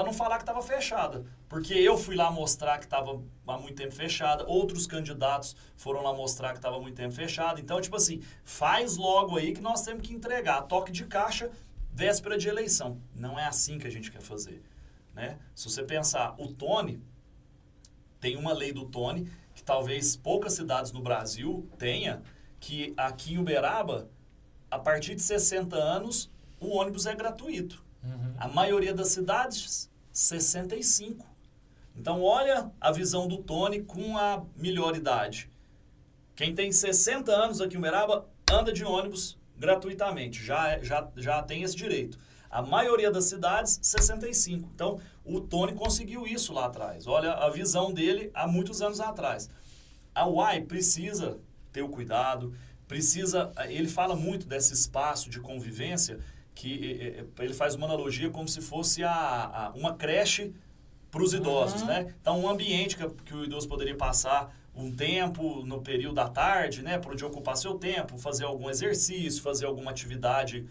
não falar que estava fechada. Porque eu fui lá mostrar que estava há muito tempo fechada, outros candidatos foram lá mostrar que estava há muito tempo fechada. Então, tipo assim, faz logo aí que nós temos que entregar toque de caixa véspera de eleição. Não é assim que a gente quer fazer, né? Se você pensar, o Tony, tem uma lei do Tony que talvez poucas cidades no Brasil tenha, que aqui em Uberaba, a partir de 60 anos, o ônibus é gratuito. Uhum. A maioria das cidades, 65. Então, olha a visão do Tony com a melhor idade. Quem tem 60 anos aqui em Uberaba, anda de ônibus gratuitamente. Já tem esse direito. A maioria das cidades, 65. Então, o Tony conseguiu isso lá atrás. Olha a visão dele há muitos anos atrás. A UAI precisa ter o cuidado, ele fala muito desse espaço de convivência, que ele faz uma analogia como se fosse uma creche para os idosos, né? Então, um ambiente que o idoso poderia passar um tempo no período da tarde, né? Para onde ocupar seu tempo, fazer algum exercício, fazer alguma atividade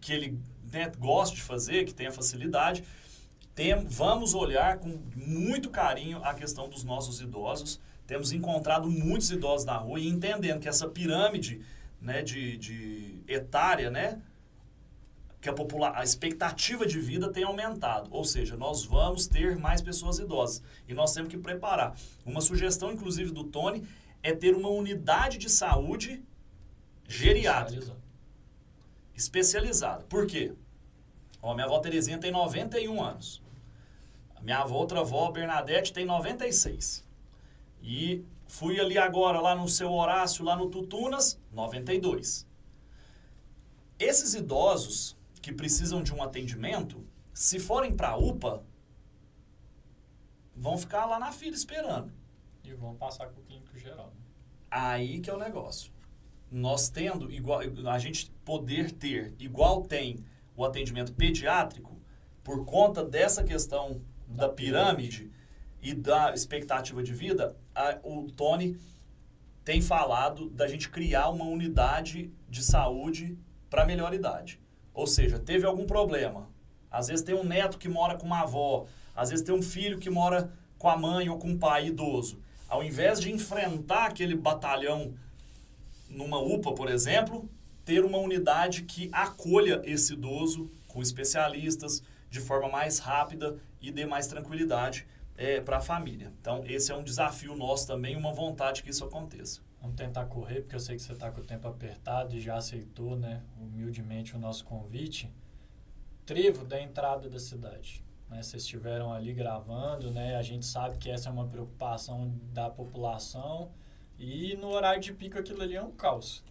que ele, né, goste de fazer, que tenha facilidade. Vamos olhar com muito carinho a questão dos nossos idosos. Temos encontrado muitos idosos na rua e entendendo que essa pirâmide, né, de etária, né, que a expectativa de vida tem aumentado. Ou seja, nós vamos ter mais pessoas idosas e nós temos que preparar. Uma sugestão, inclusive, do Tony é ter uma unidade de saúde geriátrica. Especializada. Por quê? Ó, minha avó Terezinha tem 91 anos. A minha outra avó, Bernadette, tem 96. E fui ali agora, lá no seu Horácio, lá no Tutunas, 92. Esses idosos que precisam de um atendimento, se forem para a UPA, vão ficar lá na fila esperando. E vão passar com o clínico geral. Aí que é o negócio. Nós tendo, igual, a gente poder ter, igual tem o atendimento pediátrico, por conta dessa questão da pirâmide e da expectativa de vida, o Tony tem falado da gente criar uma unidade de saúde para melhor idade. Ou seja, teve algum problema. Às vezes tem um neto que mora com uma avó, às vezes tem um filho que mora com a mãe ou com o pai idoso. Ao invés de enfrentar aquele batalhão numa UPA, por exemplo, ter uma unidade que acolha esse idoso com especialistas de forma mais rápida e dê mais tranquilidade para a família. Então, esse é um desafio nosso também, uma vontade que isso aconteça. Vamos tentar correr, porque eu sei que você está com o tempo apertado e já aceitou, né, humildemente o nosso convite. Trevo da entrada da cidade. Né, vocês estiveram ali gravando, né, a gente sabe que essa é uma preocupação da população e no horário de pico aquilo ali é um caos.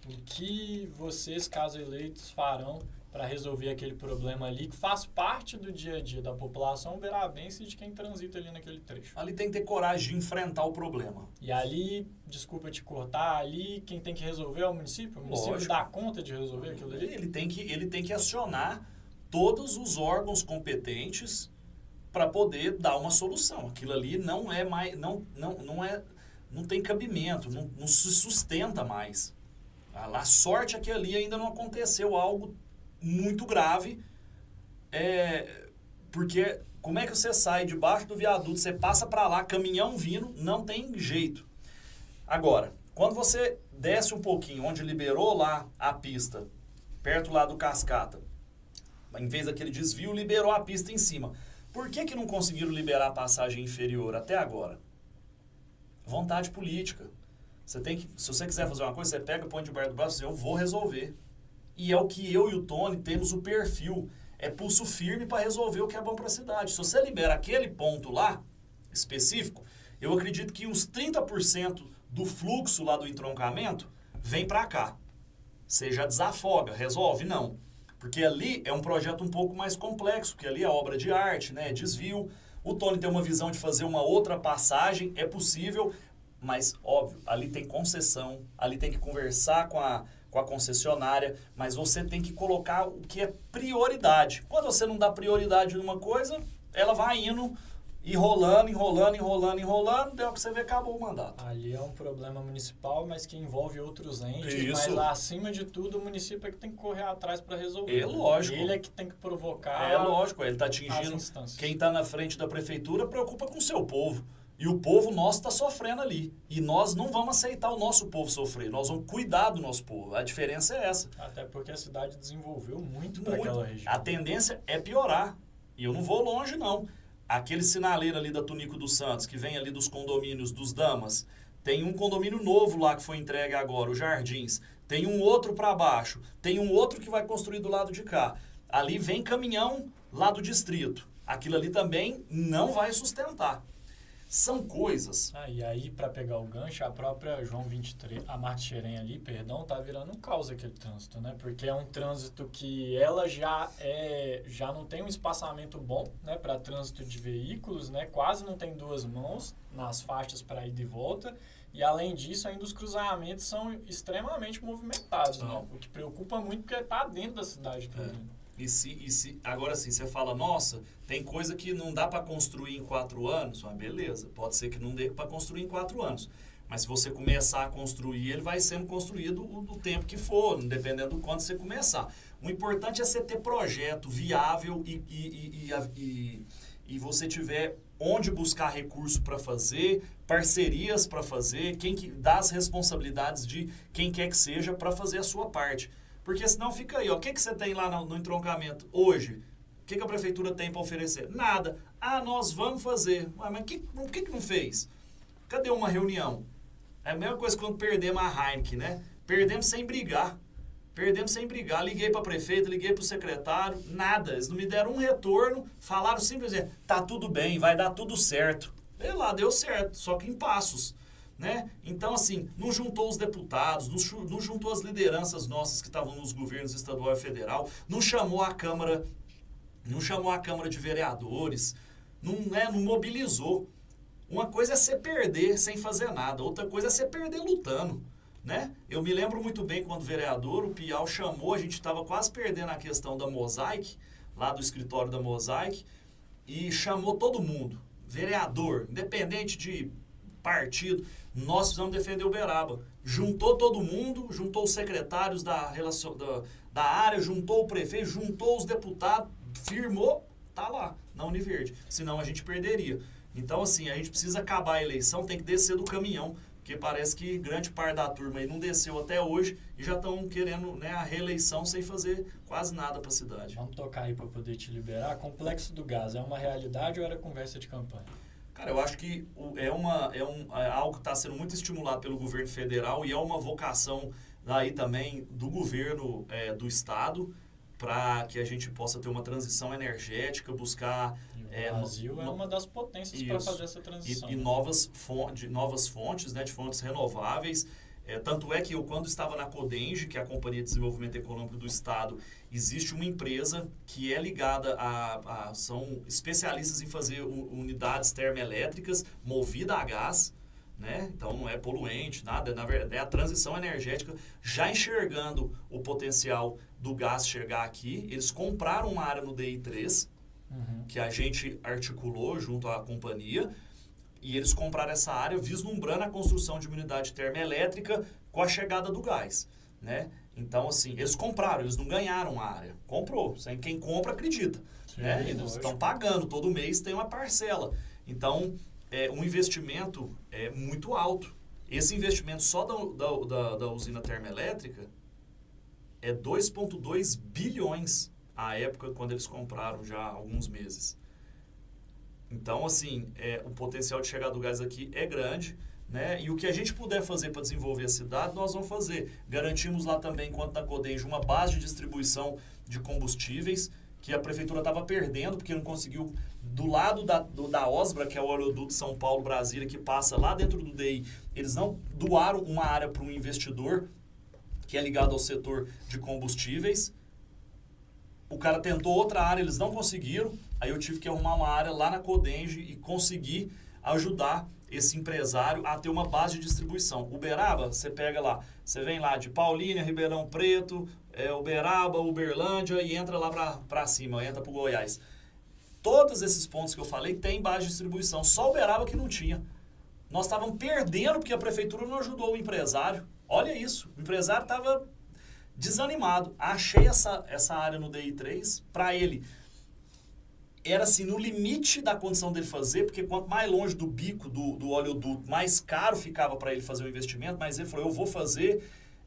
O que vocês, caso eleitos, farão para resolver aquele problema ali que faz parte do dia a dia da população uberabense e de quem transita ali naquele trecho? Ali tem que ter coragem de enfrentar o problema. E ali, desculpa te cortar, ali quem tem que resolver é o município? O município Lógico. dá conta de resolver aquilo ali? Ele tem que acionar todos os órgãos competentes para poder dar uma solução. Aquilo ali não é mais, não tem cabimento, não se sustenta mais. A sorte é que ali ainda não aconteceu algo muito grave, porque como é que você sai debaixo do viaduto, você passa para lá, caminhão vindo, não tem jeito. Agora, quando você desce um pouquinho, onde liberou lá a pista, perto lá do Cascata, em vez daquele desvio, liberou a pista em cima. Por que não conseguiram liberar a passagem inferior até agora? Vontade política. Você tem que, se você quiser fazer uma coisa, você pega, põe debaixo do braço e diz, eu vou resolver. E é o que eu e o Tony temos o perfil. é pulso firme para resolver o que é bom para a cidade. Se você libera aquele ponto lá, específico, eu acredito que uns 30% do fluxo lá do entroncamento vem para cá. Você já desafoga, resolve? Não. Porque ali é um projeto um pouco mais complexo, porque ali é obra de arte, né? É desvio. O Tony tem uma visão de fazer uma outra passagem, é possível, mas, óbvio, ali tem concessão, ali tem que conversar com a concessionária, mas você tem que colocar o que é prioridade. Quando você não dá prioridade numa coisa, ela vai indo, enrolando, deu pra você ver, acabou o mandato. Ali é um problema municipal, mas que envolve outros entes, Isso. mas acima de tudo o município é que tem que correr atrás para resolver. É lógico. Ele é que tem que provocar. É lógico, ele está atingindo. Quem está na frente da prefeitura preocupa com o seu povo. E o povo nosso está sofrendo ali. E nós não vamos aceitar o nosso povo sofrer. Nós vamos cuidar do nosso povo. A diferença é essa. Até porque a cidade desenvolveu muito para aquela região. A tendência é piorar. E eu não vou longe, não. Aquele sinaleiro ali da Tunico dos Santos, que vem ali dos condomínios dos Damas, tem um condomínio novo lá que foi entregue agora, o Jardins. Tem um outro para baixo. Tem um outro que vai construir do lado de cá. Ali vem caminhão lá do distrito. Aquilo ali também não vai sustentar. São coisas. E aí, para pegar o gancho, a própria João 23, a Marta Xerém ali, perdão, tá virando um caos aquele trânsito, né? Porque é um trânsito que ela já não tem um espaçamento bom, né, para trânsito de veículos, né? Quase não tem duas mãos nas faixas para ir de volta. E além disso, ainda os cruzamentos são extremamente movimentados, né? O que preocupa muito porque tá dentro da cidade também. Agora sim, você fala, nossa, tem coisa que não dá para construir em 4 anos. Mas beleza, pode ser que não dê para construir em 4 anos. Mas se você começar a construir, ele vai sendo construído o tempo que for, dependendo do quanto você começar. O importante é você ter projeto viável e você tiver onde buscar recurso para fazer, parcerias para fazer, quem que dá as responsabilidades de quem quer que seja para fazer a sua parte. Porque senão fica aí, ó, o que você tem lá no entroncamento hoje? O que a prefeitura tem para oferecer? Nada. Nós vamos fazer. Mas por que não fez? Cadê uma reunião? É a mesma coisa quando perdemos a Heineken, né? Perdemos sem brigar. Liguei para a prefeita, liguei para o secretário, nada. Eles não me deram um retorno, falaram simplesmente, tá tudo bem, vai dar tudo certo. E lá deu certo, só que em passos. Né? Então, assim, não juntou os deputados, não juntou as lideranças nossas que estavam nos governos estadual e federal, não chamou a Câmara de Vereadores, não mobilizou. Uma coisa é você perder sem fazer nada, outra coisa é você perder lutando. Né? Eu me lembro muito bem quando o vereador, o Piau, chamou, a gente estava quase perdendo a questão da Mosaic, lá do escritório da Mosaic, e chamou todo mundo, vereador, independente de partido, nós precisamos defender Uberaba. Juntou todo mundo, juntou os secretários da área, juntou o prefeito, juntou os deputados, firmou, tá lá, na Univerde. Senão a gente perderia. Então, assim, a gente precisa acabar a eleição, tem que descer do caminhão, porque parece que grande parte da turma aí não desceu até hoje e já estão querendo, né, a reeleição sem fazer quase nada para a cidade. Vamos tocar aí para poder te liberar. Complexo do Gás, é uma realidade ou era conversa de campanha? Cara, eu acho que é algo que está sendo muito estimulado pelo governo federal e é uma vocação aí também do governo do estado para que a gente possa ter uma transição energética, buscar... O Brasil é uma das potências para fazer essa transição. E novas fontes, né, de fontes renováveis. Tanto é que eu, quando estava na Codenge, que é a Companhia de Desenvolvimento Econômico do Estado, existe uma empresa que é ligada são especialistas em fazer unidades termoelétricas movidas a gás, né? Então não é poluente, nada, na verdade é a transição energética, já enxergando o potencial do gás chegar aqui. Eles compraram uma área no DI3, que a gente articulou junto à companhia, e eles compraram essa área vislumbrando a construção de uma unidade termoelétrica com a chegada do gás, né? Então, assim, eles compraram, eles não ganharam a área. Comprou. Quem compra, acredita. Sim, né? Eles estão pagando, todo mês tem uma parcela. Então, um investimento muito alto. Esse investimento só da usina termoelétrica é 2,2 bilhões à época quando eles compraram já há alguns meses. Então, assim, o potencial de chegada do gás aqui é grande, né? E o que a gente puder fazer para desenvolver a cidade, nós vamos fazer. Garantimos lá também, enquanto na Codenge, uma base de distribuição de combustíveis, que a prefeitura estava perdendo, porque não conseguiu, do lado da Osbra, que é o oleoduto São Paulo-Brasília, que passa lá dentro do DI, eles não doaram uma área para um investidor, que é ligado ao setor de combustíveis. O cara tentou outra área, eles não conseguiram, aí eu tive que arrumar uma área lá na Codenge e conseguir ajudar esse empresário a ter uma base de distribuição. Uberaba, você pega lá, você vem lá de Paulínia, Ribeirão Preto, Uberaba, Uberlândia e entra lá para cima, entra para o Goiás. Todos esses pontos que eu falei têm base de distribuição, só Uberaba que não tinha. Nós estávamos perdendo porque a prefeitura não ajudou o empresário. Olha isso, o empresário estava desanimado. Achei essa área no DI3 para ele. Era assim, no limite da condição dele fazer, porque quanto mais longe do bico do oleoduto, mais caro ficava para ele fazer o investimento, mas ele falou, eu vou fazer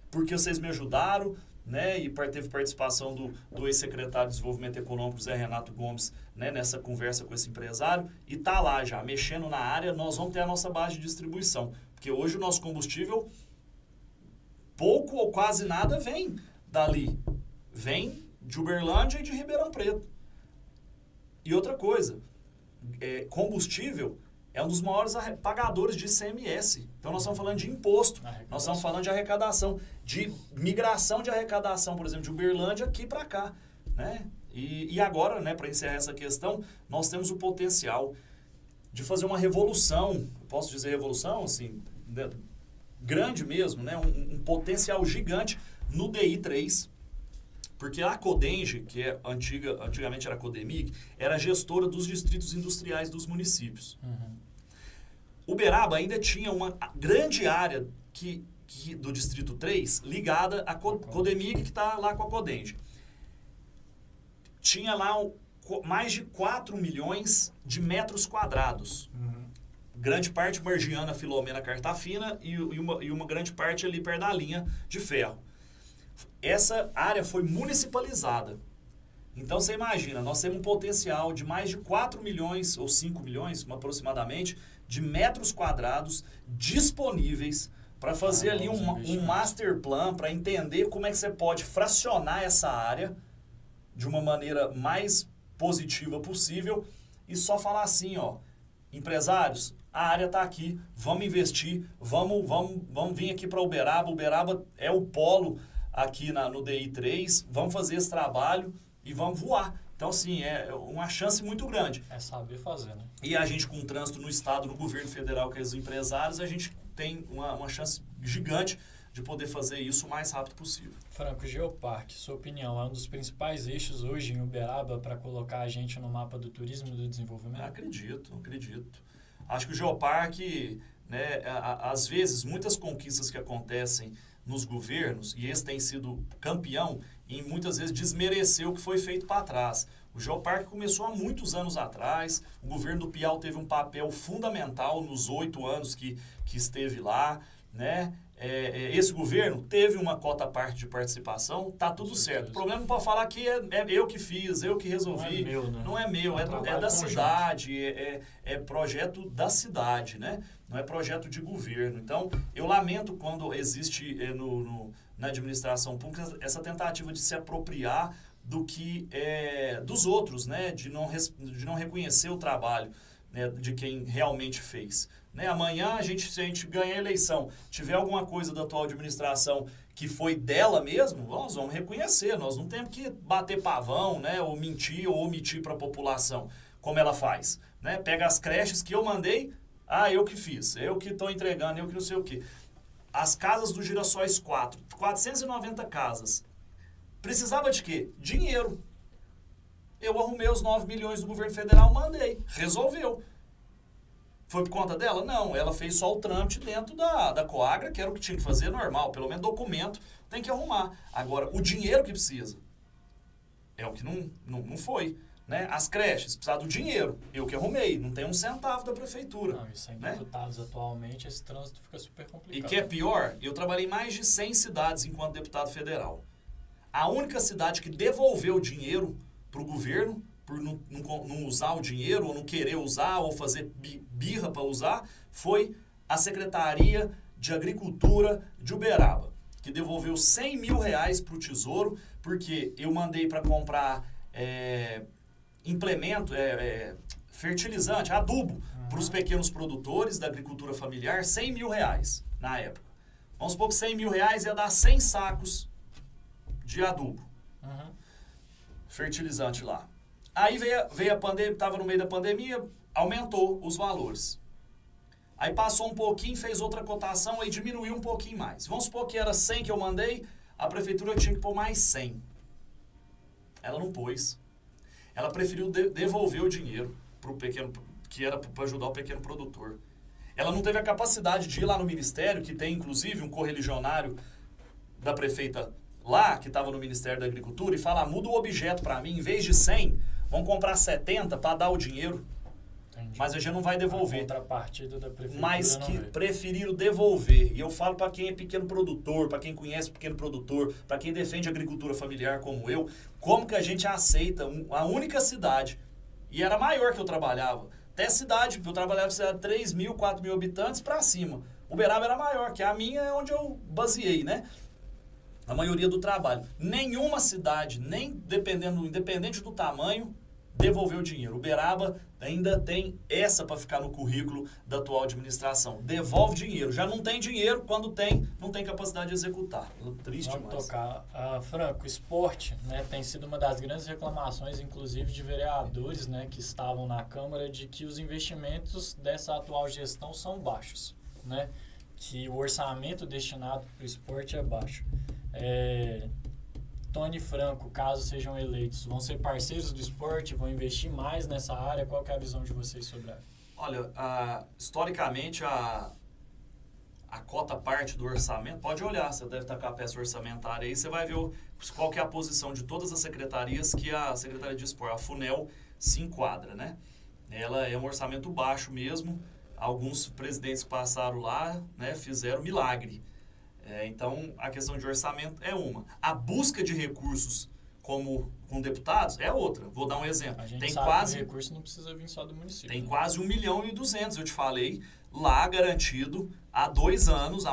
porque vocês me ajudaram, né? E teve participação do ex-secretário de Desenvolvimento Econômico, Zé Renato Gomes, né? Nessa conversa com esse empresário, e tá lá já, mexendo na área, nós vamos ter a nossa base de distribuição, porque hoje o nosso combustível, pouco ou quase nada vem dali, vem de Uberlândia e de Ribeirão Preto. E outra coisa, combustível é um dos maiores pagadores de ICMS. Então, nós estamos falando de imposto, nós estamos falando de arrecadação, de migração de arrecadação, por exemplo, de Uberlândia aqui para cá. Né? E agora, né, para encerrar essa questão, nós temos o potencial de fazer uma revolução, posso dizer revolução, assim, grande mesmo, né? Um potencial gigante no DI3, porque a Codenge, que antigamente era a Codemig, era gestora dos distritos industriais dos municípios. Uhum. Uberaba ainda tinha uma grande área do Distrito 3 ligada à Codemig, que está lá com a Codenge. Tinha lá mais de 4 milhões de metros quadrados. Uhum. Grande parte Margiana, Filomena, Cartafina e uma grande parte ali perto da linha de ferro. Essa área foi municipalizada. Então, você imagina, nós temos um potencial de mais de 4 milhões ou 5 milhões, aproximadamente, de metros quadrados disponíveis para fazer ali um master plan, para entender como é que você pode fracionar essa área de uma maneira mais positiva possível e só falar assim, ó, empresários, a área está aqui, vamos investir, vamos vir aqui para Uberaba. Uberaba é o polo aqui no DI3, vamos fazer esse trabalho e vamos voar. Então, assim, é uma chance muito grande. É saber fazer, né? E a gente, com o trânsito no Estado, no governo federal, que é os empresários, a gente tem uma chance gigante de poder fazer isso o mais rápido possível. Franco, Geoparque, sua opinião, é um dos principais eixos hoje em Uberaba para colocar a gente no mapa do turismo e do desenvolvimento? Acredito. Acho que o Geoparque, né, às vezes, muitas conquistas que acontecem nos governos, e esse tem sido campeão, em muitas vezes desmerecer o que foi feito para trás. O Geoparque começou há muitos anos atrás, o governo do Piau teve um papel fundamental nos 8 anos que esteve lá, né? Esse governo teve uma cota parte de participação, tá tudo certo. O problema não pode falar que é eu que fiz, eu que resolvi. Não é meu, né? Não é meu, é da cidade, é projeto da cidade, né? Não é projeto de governo. Então, eu lamento quando existe na administração pública essa tentativa de se apropriar do que dos outros, né? De não reconhecer o trabalho, né, de quem realmente fez. Né? Amanhã, se a gente ganhar a eleição, tiver alguma coisa da atual administração que foi dela mesmo, nós vamos reconhecer. Nós não temos que bater pavão, né, ou mentir ou omitir para a população, como ela faz. Né? Pega as creches que eu mandei, eu que fiz, eu que estou entregando, eu que não sei o quê. As casas do Girassóis 490 casas. Precisava de quê? Dinheiro. Eu arrumei os 9 milhões do governo federal, mandei. Resolveu. Foi por conta dela? Não, ela fez só o trâmite dentro da Coagra, que era o que tinha que fazer, normal. Pelo menos documento tem que arrumar. Agora, o dinheiro que precisa é o que não foi. Né? As creches, precisava do dinheiro. Eu que arrumei, não tem um centavo da prefeitura. Não, e sem deputados atualmente, esse trânsito fica super complicado. E que é pior, eu trabalhei em mais de 100 cidades enquanto deputado federal. A única cidade que devolveu dinheiro para o governo, por não usar o dinheiro, ou não querer usar, ou fazer birra para usar, foi a Secretaria de Agricultura de Uberaba, que devolveu R$100 mil para o Tesouro, porque eu mandei para comprar implemento, fertilizante, adubo para os pequenos produtores da agricultura familiar, R$100 mil na época. Vamos supor que R$100 mil ia dar 100 sacos de adubo. Fertilizante lá. Aí veio a pandemia, estava no meio da pandemia, aumentou os valores. Aí passou um pouquinho, fez outra cotação, aí diminuiu um pouquinho mais. Vamos supor que era 100 que eu mandei, a prefeitura tinha que pôr mais 100. Ela não pôs. Ela preferiu devolver o dinheiro pro pequeno, que era para ajudar o pequeno produtor. Ela não teve a capacidade de ir lá no ministério, que tem inclusive um correligionário da prefeita lá, que estava no Ministério da Agricultura, e falar, muda o objeto para mim, em vez de 100, vamos comprar 70 para dar o dinheiro. Entendi. Mas a gente não vai devolver. A contrapartida da prefeitura Mas não que veio. preferiram devolver. E eu falo para quem é pequeno produtor, para quem conhece pequeno produtor, para quem defende a agricultura familiar como eu, como que a gente aceita a única cidade, e era maior que eu trabalhava, até cidade, eu trabalhava em cidade de 3 mil, 4 mil habitantes para cima. Uberaba era maior, que a minha é onde eu baseei, né? A maioria do trabalho. Nenhuma cidade, independente do tamanho, devolveu o dinheiro. Uberaba ainda tem essa para ficar no currículo da atual administração. Devolve dinheiro. Já não tem dinheiro, quando tem, não tem capacidade de executar. Triste Vamos demais. tocar. Franco, esporte, né, tem sido uma das grandes reclamações, inclusive de vereadores, né, que estavam na Câmara, de que os investimentos dessa atual gestão são baixos, né, que o orçamento destinado para o esporte é baixo. Tony e Franco, caso sejam eleitos, vão ser parceiros do esporte, vão investir mais nessa área? Qual que é a visão de vocês sobre ela? Olha, historicamente, a cota parte do orçamento, pode olhar, você deve estar com a peça orçamentária aí, você vai ver qual que é a posição de todas as secretarias que a Secretaria de Esporte, a FUNEL, se enquadra, né? Ela é um orçamento baixo mesmo, alguns presidentes que passaram lá, né, fizeram milagre. Então, a questão de orçamento é uma. A busca de recursos com deputados é outra. Vou dar um exemplo. A gente tem sabe quase, que o recurso não precisa vir só do município. Tem né? quase 1.200.000, eu te falei, lá garantido há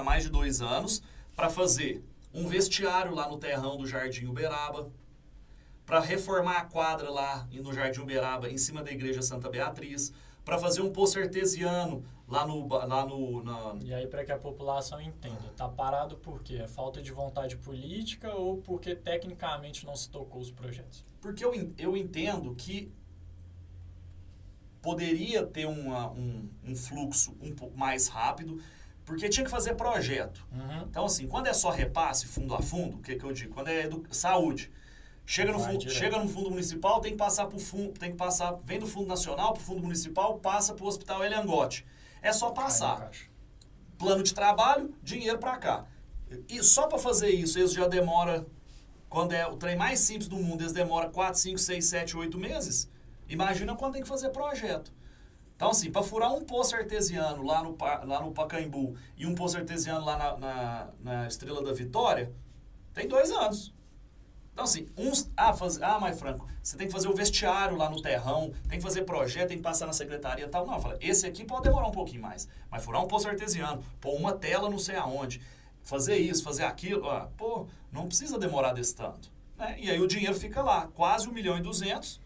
mais de 2 anos, para fazer um vestiário lá no terrão do Jardim Uberaba, para reformar a quadra lá no Jardim Uberaba, em cima da Igreja Santa Beatriz, para fazer um poço artesiano lá no E aí, para que a população entenda, tá parado por quê? É falta de vontade política ou porque tecnicamente não se tocou os projetos? Porque eu entendo que poderia ter um fluxo um pouco mais rápido, porque tinha que fazer projeto. Então, assim, quando é só repasse fundo a fundo, o que eu digo? Quando é saúde, chega no fundo municipal, tem que passar para o fundo, vem do fundo nacional para o fundo municipal, passa para o Hospital Eliangote. É só passar. Plano de trabalho, dinheiro para cá. E só para fazer isso, eles já demoram, quando é o trem mais simples do mundo, eles demoram 4, 5, 6, 7, 8 meses. Imagina quando tem que fazer projeto. Então, assim, para furar um poço artesiano lá no Pacaembu e um poço artesiano lá na Estrela da Vitória, tem 2 anos. Então, assim, mas Franco, você tem que fazer o vestiário lá no terrão, tem que fazer projeto, tem que passar na secretaria e tal. Não, eu falei, esse aqui pode demorar um pouquinho mais, mas furar um poço artesiano, pôr uma tela não sei aonde, fazer isso, fazer aquilo, não precisa demorar desse tanto. Né? E aí o dinheiro fica lá, quase 1.200.000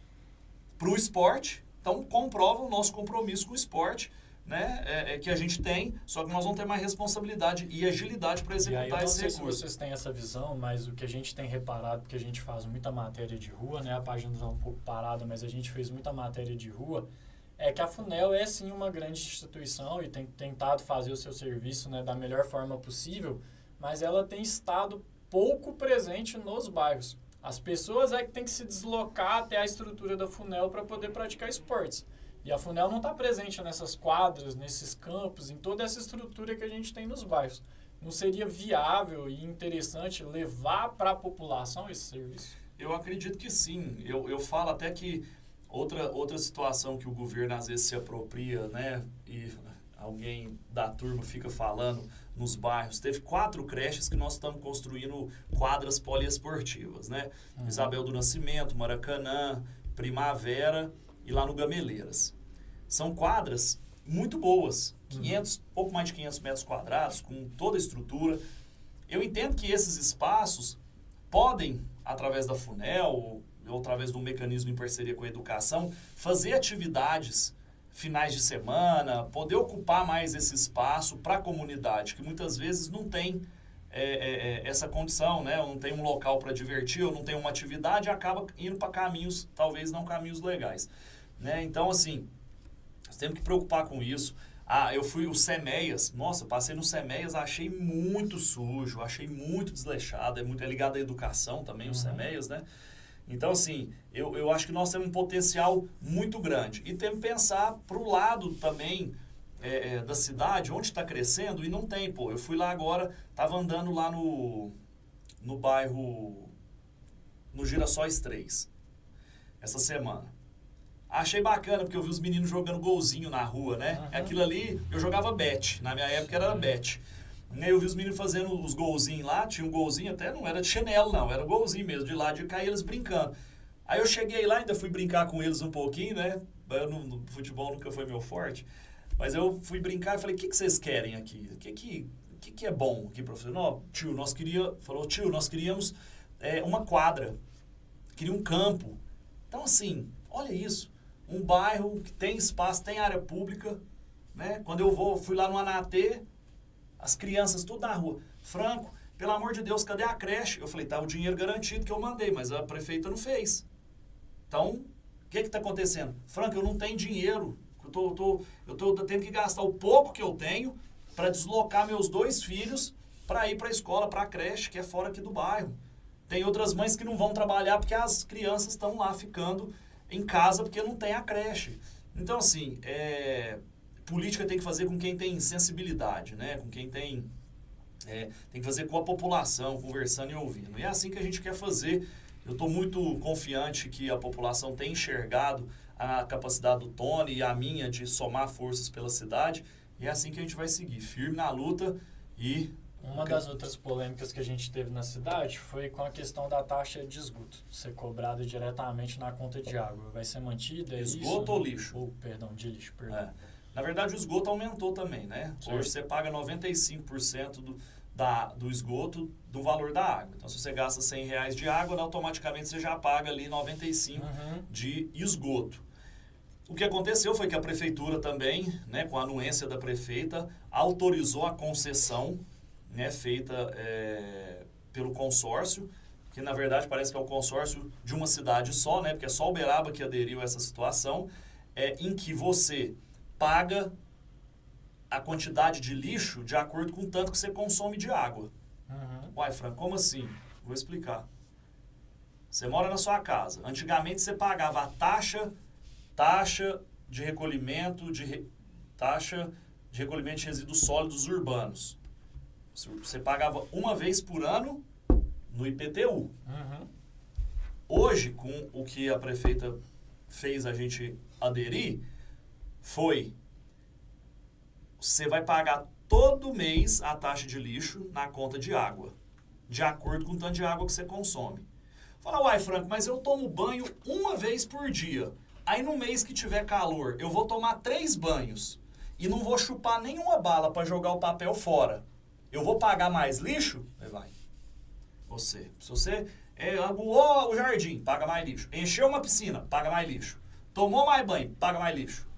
para o esporte. Então, comprova o nosso compromisso com o esporte, né, que a gente tem, só que nós vamos ter mais responsabilidade e agilidade para executar esse recurso. Eu não sei se vocês têm essa visão, mas o que a gente tem reparado, porque a gente faz muita matéria de rua, né, a página está um pouco parada, mas a gente fez muita matéria de rua, é que a FUNEL é sim uma grande instituição e tem tentado fazer o seu serviço, né, da melhor forma possível, mas ela tem estado pouco presente nos bairros. As pessoas é que tem que se deslocar até a estrutura da FUNEL para poder praticar esportes. E a FUNEL não está presente nessas quadras, nesses campos, em toda essa estrutura que a gente tem nos bairros. Não seria viável e interessante levar para a população esse serviço? Eu acredito que sim. Eu falo até que outra situação que o governo às vezes se apropria, né, e alguém da turma fica falando nos bairros. Teve 4 creches que nós estamos construindo quadras poliesportivas, né? Isabel do Nascimento, Maracanã, Primavera e lá no Gameleiras. São quadras muito boas, pouco mais de 500 metros quadrados, com toda a estrutura. Eu entendo que esses espaços podem, através da FUNEL, ou através de um mecanismo em parceria com a educação, fazer atividades finais de semana, poder ocupar mais esse espaço para a comunidade, que muitas vezes não tem essa condição, né? Ou não tem um local para divertir, ou não tem uma atividade, e acaba indo para caminhos, talvez não caminhos legais, né? Então, assim, nós temos que preocupar com isso. Eu fui o Seméias, nossa, passei no Seméias, achei muito sujo, achei muito desleixado, é ligado à educação também, o Seméias, né? Então, assim, eu acho que nós temos um potencial muito grande. E temos que pensar para o lado também da cidade, onde está crescendo, e não tem, pô. Eu fui lá agora, estava andando lá no bairro, no Girassóis 3, essa semana. Achei bacana, porque eu vi os meninos jogando golzinho na rua, né? Uhum. Aquilo ali, eu jogava bet. Na minha época era bet. Eu vi os meninos fazendo os golzinhos lá, tinha um golzinho até, não era de chinelo não, era golzinho mesmo, de lá de cá, e eles brincando. Aí eu cheguei lá, ainda fui brincar com eles um pouquinho, né? No futebol nunca foi meu forte. Mas eu fui brincar e falei, o que vocês querem aqui? O que é bom aqui, professor? Não, tio, nós queríamos uma quadra, queria um campo. Então, assim, olha isso. Um bairro que tem espaço, tem área pública, né? Quando eu fui lá no Anatê, as crianças tudo na rua. Franco, pelo amor de Deus, cadê a creche? Eu falei, tá o dinheiro garantido que eu mandei, mas a prefeita não fez. Então, o que está acontecendo? Franco, eu não tenho dinheiro. Eu tô tendo que gastar o pouco que eu tenho para deslocar meus 2 filhos para ir para a escola, para a creche, que é fora aqui do bairro. Tem outras mães que não vão trabalhar porque as crianças estão lá ficando em casa porque não tem a creche. Então, assim, política tem que fazer com quem tem sensibilidade, né? Com quem tem que fazer com a população, conversando e ouvindo. E é assim que a gente quer fazer. Eu estou muito confiante que a população tem enxergado a capacidade do Tony e a minha de somar forças pela cidade. E é assim que a gente vai seguir, firme na luta e... Uma das outras polêmicas que a gente teve na cidade foi com a questão da taxa de esgoto ser cobrada diretamente na conta de água. Vai ser mantida? Esgoto ou lixo? Perdão, de lixo, perdão. Na verdade, o esgoto aumentou também, né? Certo. Hoje você paga 95% do esgoto do valor da água. Então, se você gasta R$100 de água, automaticamente você já paga ali 95 de esgoto. O que aconteceu foi que a prefeitura também, né, com a anuência da prefeita, autorizou a concessão, né, feita pelo consórcio, que na verdade parece que é o consórcio de uma cidade só, né, porque é só Uberaba que aderiu a essa situação, em que você paga a quantidade de lixo de acordo com o tanto que você consome de água. Uai, Franco, como assim? Vou explicar. Você mora na sua casa. Antigamente você pagava a taxa de recolhimento taxa de recolhimento de resíduos sólidos urbanos. Você pagava uma vez por ano no IPTU. Hoje, com o que a prefeita fez a gente aderir, você vai pagar todo mês a taxa de lixo na conta de água, de acordo com o tanto de água que você consome. Fala, uai, Franco, mas eu tomo banho uma vez por dia. Aí no mês que tiver calor, eu vou tomar 3 banhos e não vou chupar nenhuma bala para jogar o papel fora. Eu vou pagar mais lixo? Vai. Se você aguou o jardim, paga mais lixo. Encheu uma piscina, paga mais lixo. Tomou mais banho, paga mais lixo.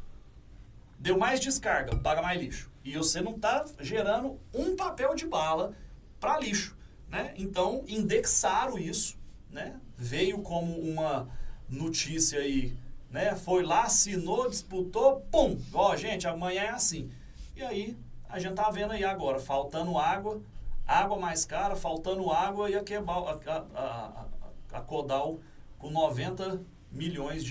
Deu mais descarga, paga mais lixo. E você não está gerando um papel de bala para lixo, né? Então, indexaram isso, né? Veio como uma notícia aí, né? Foi lá, assinou, disputou, pum! Ó, gente, amanhã é assim. E aí, a gente tá vendo aí agora, faltando água mais cara, faltando água e a Codal com 90 milhões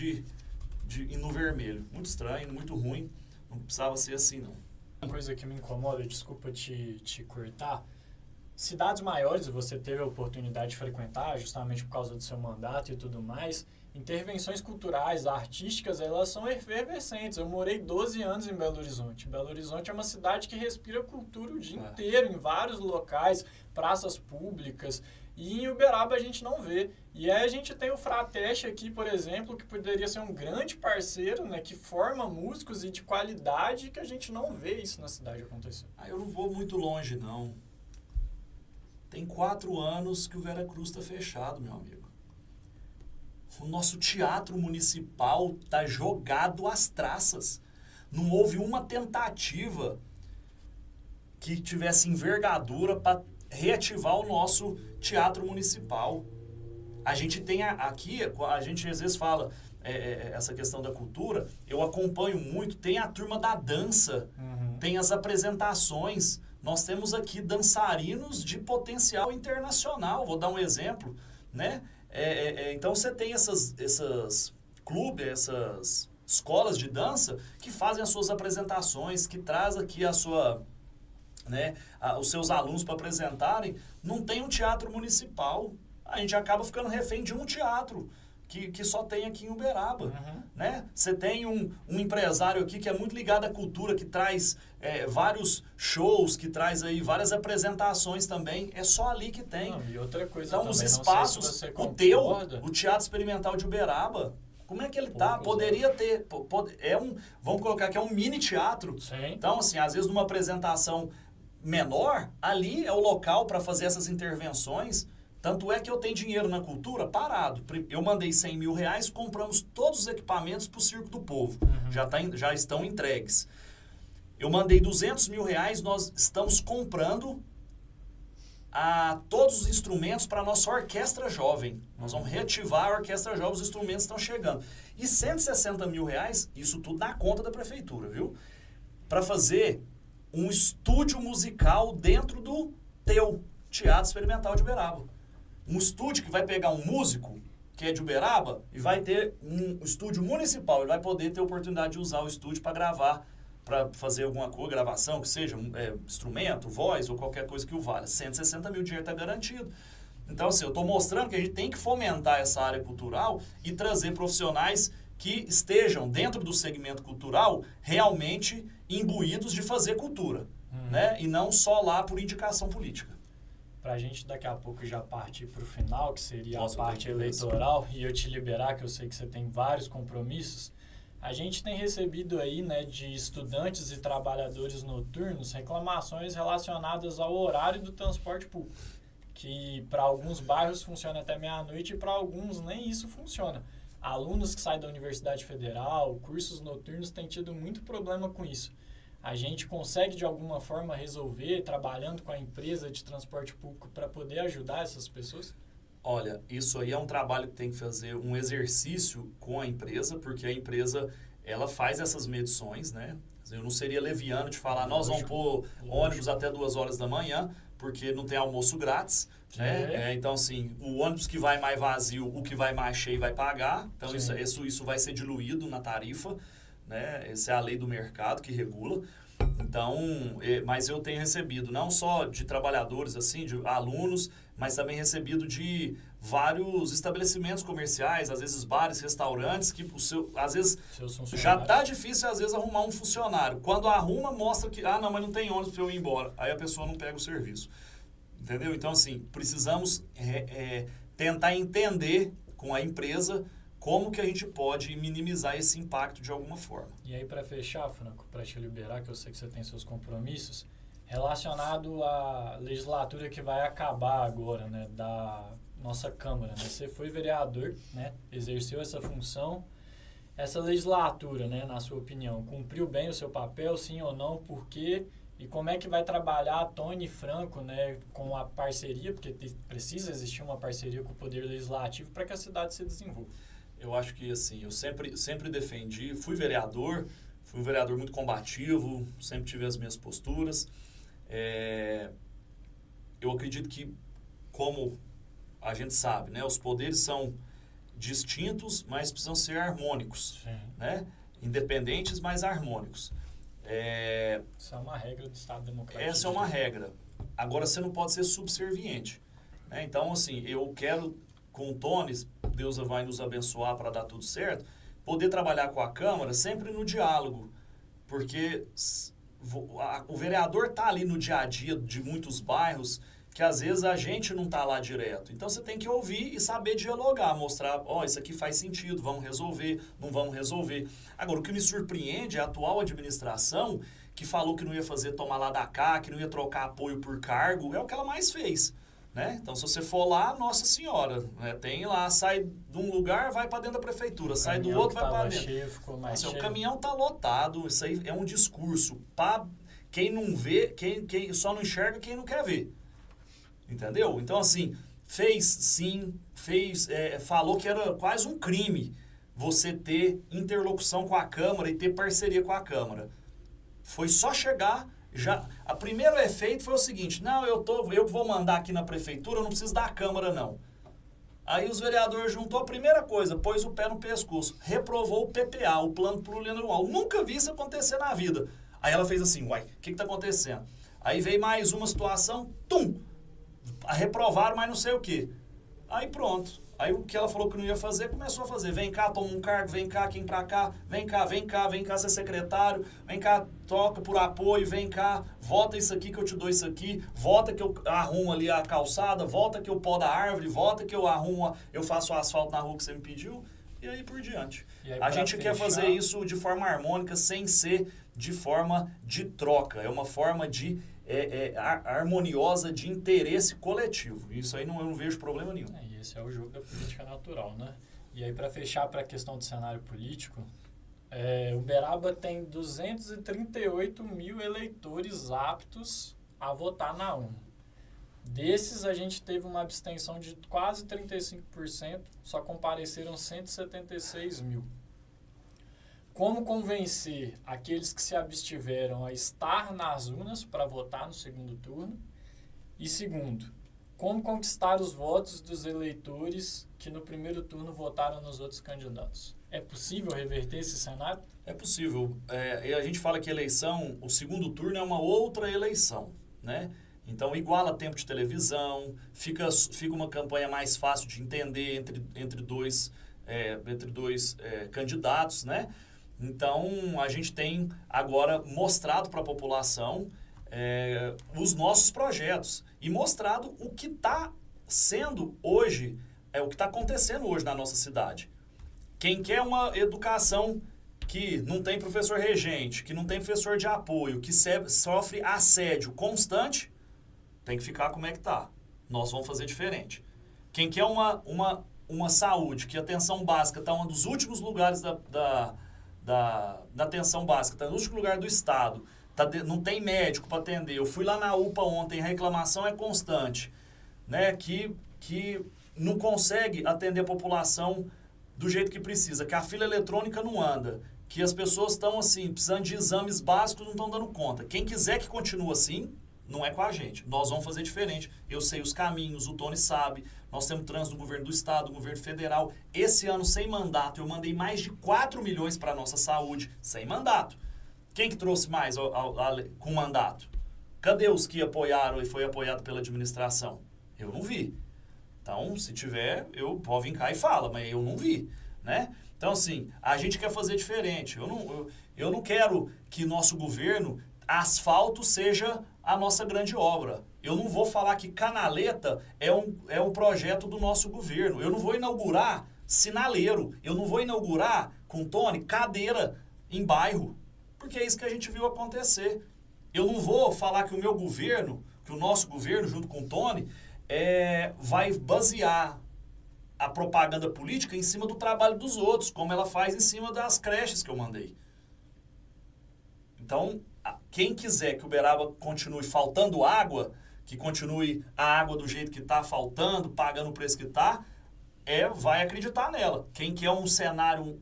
no vermelho. Muito estranho, muito ruim. Não precisava ser assim, não. Uma coisa que me incomoda, desculpa te cortar, cidades maiores você teve a oportunidade de frequentar, justamente por causa do seu mandato e tudo mais, intervenções culturais, artísticas, elas são efervescentes. Eu morei 12 anos em Belo Horizonte. Belo Horizonte é uma cidade que respira cultura o dia inteiro, em vários locais, praças públicas. E em Uberaba a gente não vê. E aí a gente tem o Frateste aqui, por exemplo, que poderia ser um grande parceiro, né, que forma músicos e de qualidade, que a gente não vê isso na cidade acontecer. Eu não vou muito longe, não. Tem 4 anos que o Vera Cruz está fechado, meu amigo. O nosso teatro municipal está jogado às traças. Não houve uma tentativa que tivesse envergadura para reativar o nosso teatro municipal. A gente tem aqui, a gente às vezes fala essa questão da cultura, eu acompanho muito, tem a turma da dança, tem as apresentações, nós temos aqui dançarinos de potencial internacional, vou dar um exemplo, né? Então você tem essas clubes, essas escolas de dança que fazem as suas apresentações, que traz aqui a sua, né, os seus alunos para apresentarem. Não tem um teatro municipal, a gente acaba ficando refém de um teatro que só tem aqui em Uberaba, né? Você tem um empresário aqui que é muito ligado à cultura, que traz vários shows, que traz aí várias apresentações também, é só ali que tem. Não, e outra coisa então, também, os espaços, o Teatro Experimental de Uberaba, como é que ele tá? Poderia ter, vamos colocar que é um mini teatro. Sim. Então, assim, às vezes numa apresentação menor, ali é o local para fazer essas intervenções. Tanto é que eu tenho dinheiro na cultura parado. Eu mandei 100 mil reais, compramos todos os equipamentos para o Circo do Povo. Já estão entregues. Eu mandei 200 mil reais, nós estamos comprando todos os instrumentos para a nossa orquestra jovem. Nós vamos reativar a orquestra jovem, os instrumentos estão chegando. E 160 mil reais, isso tudo na conta da prefeitura, viu? Para fazer um estúdio musical dentro do teu Teatro Experimental de Uberaba. Um estúdio que vai pegar um músico que é de Uberaba e vai ter um estúdio municipal. Ele vai poder ter a oportunidade de usar o estúdio para gravar, para fazer alguma coisa, gravação, que seja instrumento, voz ou qualquer coisa que o valha. 160 mil dinheiro está garantido. Então, assim, eu estou mostrando que a gente tem que fomentar essa área cultural e trazer profissionais que estejam dentro do segmento cultural realmente imbuídos de fazer cultura, né? E não só lá por indicação política. Para a gente daqui a pouco já partir para o final, que seria a parte eleitoral, e eu te liberar, que eu sei que você tem vários compromissos, a gente tem recebido aí, né, de estudantes e trabalhadores noturnos reclamações relacionadas ao horário do transporte público, que para alguns bairros funciona até meia-noite e para alguns nem isso funciona. Alunos que saem da Universidade Federal, cursos noturnos têm tido muito problema com isso. A gente consegue, de alguma forma, resolver trabalhando com a empresa de transporte público para poder ajudar essas pessoas? Olha, isso aí é um trabalho que tem que fazer um exercício com a empresa, porque a empresa, ela faz essas medições, né? Eu não seria leviano de falar, nós vamos pôr ônibus até 2 horas da manhã, porque não tem almoço grátis, né? Então, assim, o ônibus que vai mais vazio, o que vai mais cheio vai pagar. Então, isso vai ser diluído na tarifa, né? Essa é a lei do mercado que regula. Então, mas eu tenho recebido não só de trabalhadores, assim, de alunos, mas também recebido de vários estabelecimentos comerciais, às vezes bares, restaurantes, que às vezes já tá difícil às vezes arrumar um funcionário. Quando arruma, mostra que, não, mas não tem ônibus para eu ir embora. Aí a pessoa não pega o serviço. Entendeu? Então, assim, precisamos tentar entender com a empresa como que a gente pode minimizar esse impacto de alguma forma. E aí, para fechar, Franco, para te liberar, que eu sei que você tem seus compromissos, relacionado à legislatura que vai acabar agora, né, da nossa Câmara, né? Você foi vereador, né, exerceu essa função. Essa legislatura, né, na sua opinião, cumpriu bem o seu papel, sim ou não? Por quê? E como é que vai trabalhar a Tony Franco, né, com a parceria, porque precisa existir uma parceria com o Poder Legislativo para que a cidade se desenvolva? Eu acho que, assim, eu sempre defendi, fui um vereador muito combativo, sempre tive as minhas posturas. Eu acredito que, como a gente sabe, né, os poderes são distintos, mas precisam ser harmônicos, né? Independentes, mas harmônicos. Essa é uma regra do Estado Democrático. Essa é uma regra. Agora, você não pode ser subserviente, né? Então, assim, eu quero, com o Tony, Deus vai nos abençoar para dar tudo certo, poder trabalhar com a Câmara sempre no diálogo, porque o vereador está ali no dia a dia de muitos bairros que às vezes a gente não está lá direto. Então você tem que ouvir e saber dialogar, mostrar, isso aqui faz sentido, vamos resolver, não vamos resolver. Agora, o que me surpreende é a atual administração que falou que não ia fazer tomar lá da cá, que não ia trocar apoio por cargo, é o que ela mais fez. Né? Então, se você for lá, nossa senhora, né? Tem lá, sai de um lugar, vai para dentro da prefeitura, sai do outro, vai para dentro. Cheio, ficou mais cheio. O caminhão tá lotado, isso aí é um discurso para quem não vê, quem só não enxerga quem não quer ver. Entendeu? Então, assim, falou que era quase um crime você ter interlocução com a Câmara e ter parceria com a Câmara. Foi só chegar... A primeiro efeito foi o seguinte, não, eu vou mandar aqui na prefeitura, eu não preciso da Câmara, não. Aí os vereadores juntou a primeira coisa, pôs o pé no pescoço, reprovou o PPA, o Plano Plurianual. Nunca vi isso acontecer na vida. Aí ela fez assim, uai, o que está acontecendo? Aí veio mais uma situação, reprovaram, mas não sei o quê. Aí pronto. Aí o que ela falou que não ia fazer, começou a fazer. Vem cá, toma um cargo, vem cá, quem pra cá, vem cá ser secretário, vem cá, toca por apoio, vem cá, vota isso aqui que eu te dou isso aqui, vota que eu arrumo ali a calçada, vota que eu podo a árvore, vota que eu arrumo, eu faço o asfalto na rua que você me pediu, e aí por diante. Aí, a gente quer fazer isso de forma harmônica, sem ser de forma de troca, é uma forma de... harmoniosa de interesse coletivo. Isso aí eu não vejo problema nenhum. E esse é o jogo da política natural, né? E aí, para fechar para a questão do cenário político, Uberaba tem 238 mil eleitores aptos a votar na urna. Desses, a gente teve uma abstenção de quase 35%, só compareceram 176 mil. Como convencer aqueles que se abstiveram a estar nas urnas para votar no segundo turno? E segundo, como conquistar os votos dos eleitores que no primeiro turno votaram nos outros candidatos? É possível reverter esse cenário? É possível. A gente fala que eleição, o segundo turno é uma outra eleição, né? Então, iguala tempo de televisão, fica uma campanha mais fácil de entender entre dois candidatos, né? Então, a gente tem agora mostrado para a população os nossos projetos e mostrado o que está sendo hoje, o que está acontecendo hoje na nossa cidade. Quem quer uma educação que não tem professor regente, que não tem professor de apoio, que sofre assédio constante, tem que ficar como é que está. Nós vamos fazer diferente. Quem quer uma saúde, que a atenção básica está um dos últimos lugares da atenção básica, está no último lugar do estado, não tem médico para atender. Eu fui lá na UPA ontem, a reclamação é constante, né? Que não consegue atender a população do jeito que precisa, que a fila eletrônica não anda, que as pessoas estão assim, precisando de exames básicos, não estão dando conta. Quem quiser que continue assim, não é com a gente. Nós vamos fazer diferente. Eu sei os caminhos, o Tony sabe. Nós temos trânsito do governo do estado, do governo federal. Esse ano, sem mandato, eu mandei mais de 4 milhões para a nossa saúde, sem mandato. Quem que trouxe mais com mandato? Cadê os que apoiaram e foi apoiado pela administração? Eu não vi. Então, se tiver, eu posso vir cá e fala, mas eu não vi, né? Então, assim, a gente quer fazer diferente. Eu não quero que nosso governo, asfalto seja a nossa grande obra. Eu não vou falar que canaleta é um projeto do nosso governo. Eu não vou inaugurar sinaleiro. Eu não vou inaugurar, com Tony, cadeira em bairro. Porque é isso que a gente viu acontecer. Eu não vou falar que o meu governo, que o nosso governo, junto com o Tony, vai basear a propaganda política em cima do trabalho dos outros, como ela faz em cima das creches que eu mandei. Então, quem quiser que Uberaba continue faltando água, que continue a água do jeito que está faltando, pagando o preço que está, vai acreditar nela. Quem quer um cenário,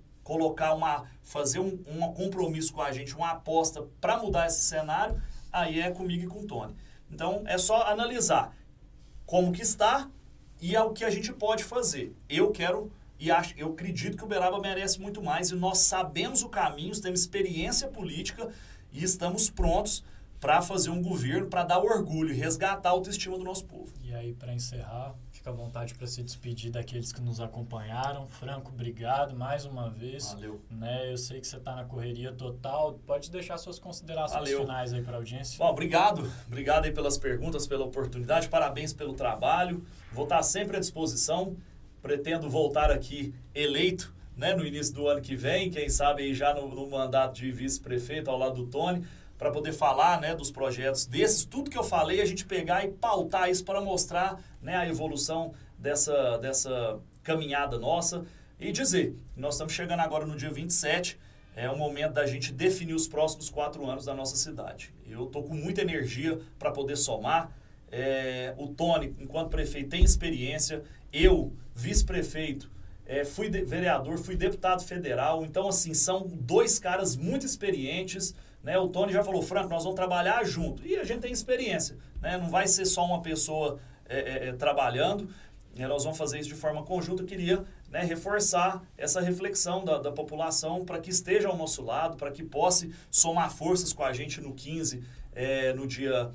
fazer um compromisso com a gente, uma aposta para mudar esse cenário, aí é comigo e com o Tony. Então, é só analisar como que está e o que a gente pode fazer. Eu acredito que Uberaba merece muito mais e nós sabemos o caminho, temos experiência política e estamos prontos para fazer um governo, para dar orgulho e resgatar a autoestima do nosso povo. E aí, para encerrar, fica à vontade para se despedir daqueles que nos acompanharam. Franco, obrigado mais uma vez. Valeu. Né, eu sei que você está na correria total. Pode deixar suas considerações finais aí para a audiência. Bom, obrigado. Obrigado aí pelas perguntas, pela oportunidade. Parabéns pelo trabalho. Vou estar sempre à disposição. Pretendo voltar aqui eleito, né, no início do ano que vem. Quem sabe aí já no mandato de vice-prefeito ao lado do Tony. para poder falar, né, dos projetos desses, tudo que eu falei, a gente pegar e pautar isso para mostrar, né, a evolução dessa caminhada nossa e dizer, nós estamos chegando agora no dia 27, é o momento da gente definir os próximos 4 anos da nossa cidade. Eu estou com muita energia para poder somar. O Tony, enquanto prefeito, tem experiência. Eu, vice-prefeito, fui vereador, fui deputado federal. Então, assim, são 2 caras muito experientes, né? O Tony já falou, Franco, nós vamos trabalhar junto. E a gente tem experiência, né? Não vai ser só uma pessoa trabalhando. Nós vamos fazer isso de forma conjunta. Eu queria, né, reforçar essa reflexão da população para que esteja ao nosso lado, para que possa somar forças com a gente no 15, no dia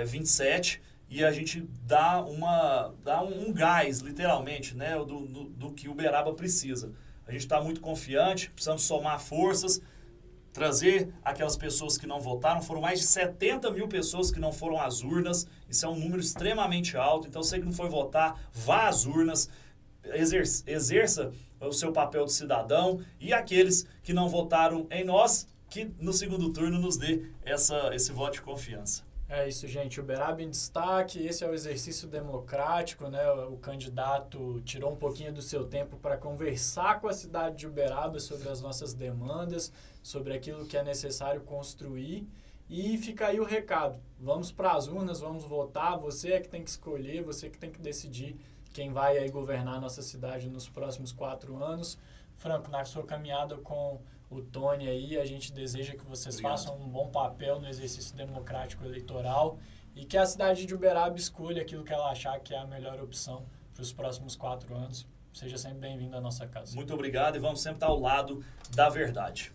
27, e a gente dá um gás, literalmente, né, do que Uberaba precisa. A gente está muito confiante, precisamos somar forças, trazer aquelas pessoas que não votaram. Foram mais de 70 mil pessoas que não foram às urnas. Isso é um número extremamente alto. Então, você que não foi votar, vá às urnas, exerça o seu papel de cidadão. E aqueles que não votaram em nós, que no segundo turno nos dê esse voto de confiança. É isso, gente. Uberaba em destaque, esse é o exercício democrático, né? O candidato tirou um pouquinho do seu tempo para conversar com a cidade de Uberaba sobre as nossas demandas, sobre aquilo que é necessário construir. E fica aí o recado. Vamos para as urnas, vamos votar. Você é que tem que escolher, você que tem que decidir quem vai aí governar a nossa cidade nos próximos 4 anos. Franco, na sua caminhada com o Tony aí, a gente deseja que vocês façam um bom papel no exercício democrático eleitoral e que a cidade de Uberaba escolha aquilo que ela achar que é a melhor opção para os próximos 4 anos. Seja sempre bem-vindo à nossa casa. Muito obrigado e vamos sempre estar ao lado da verdade.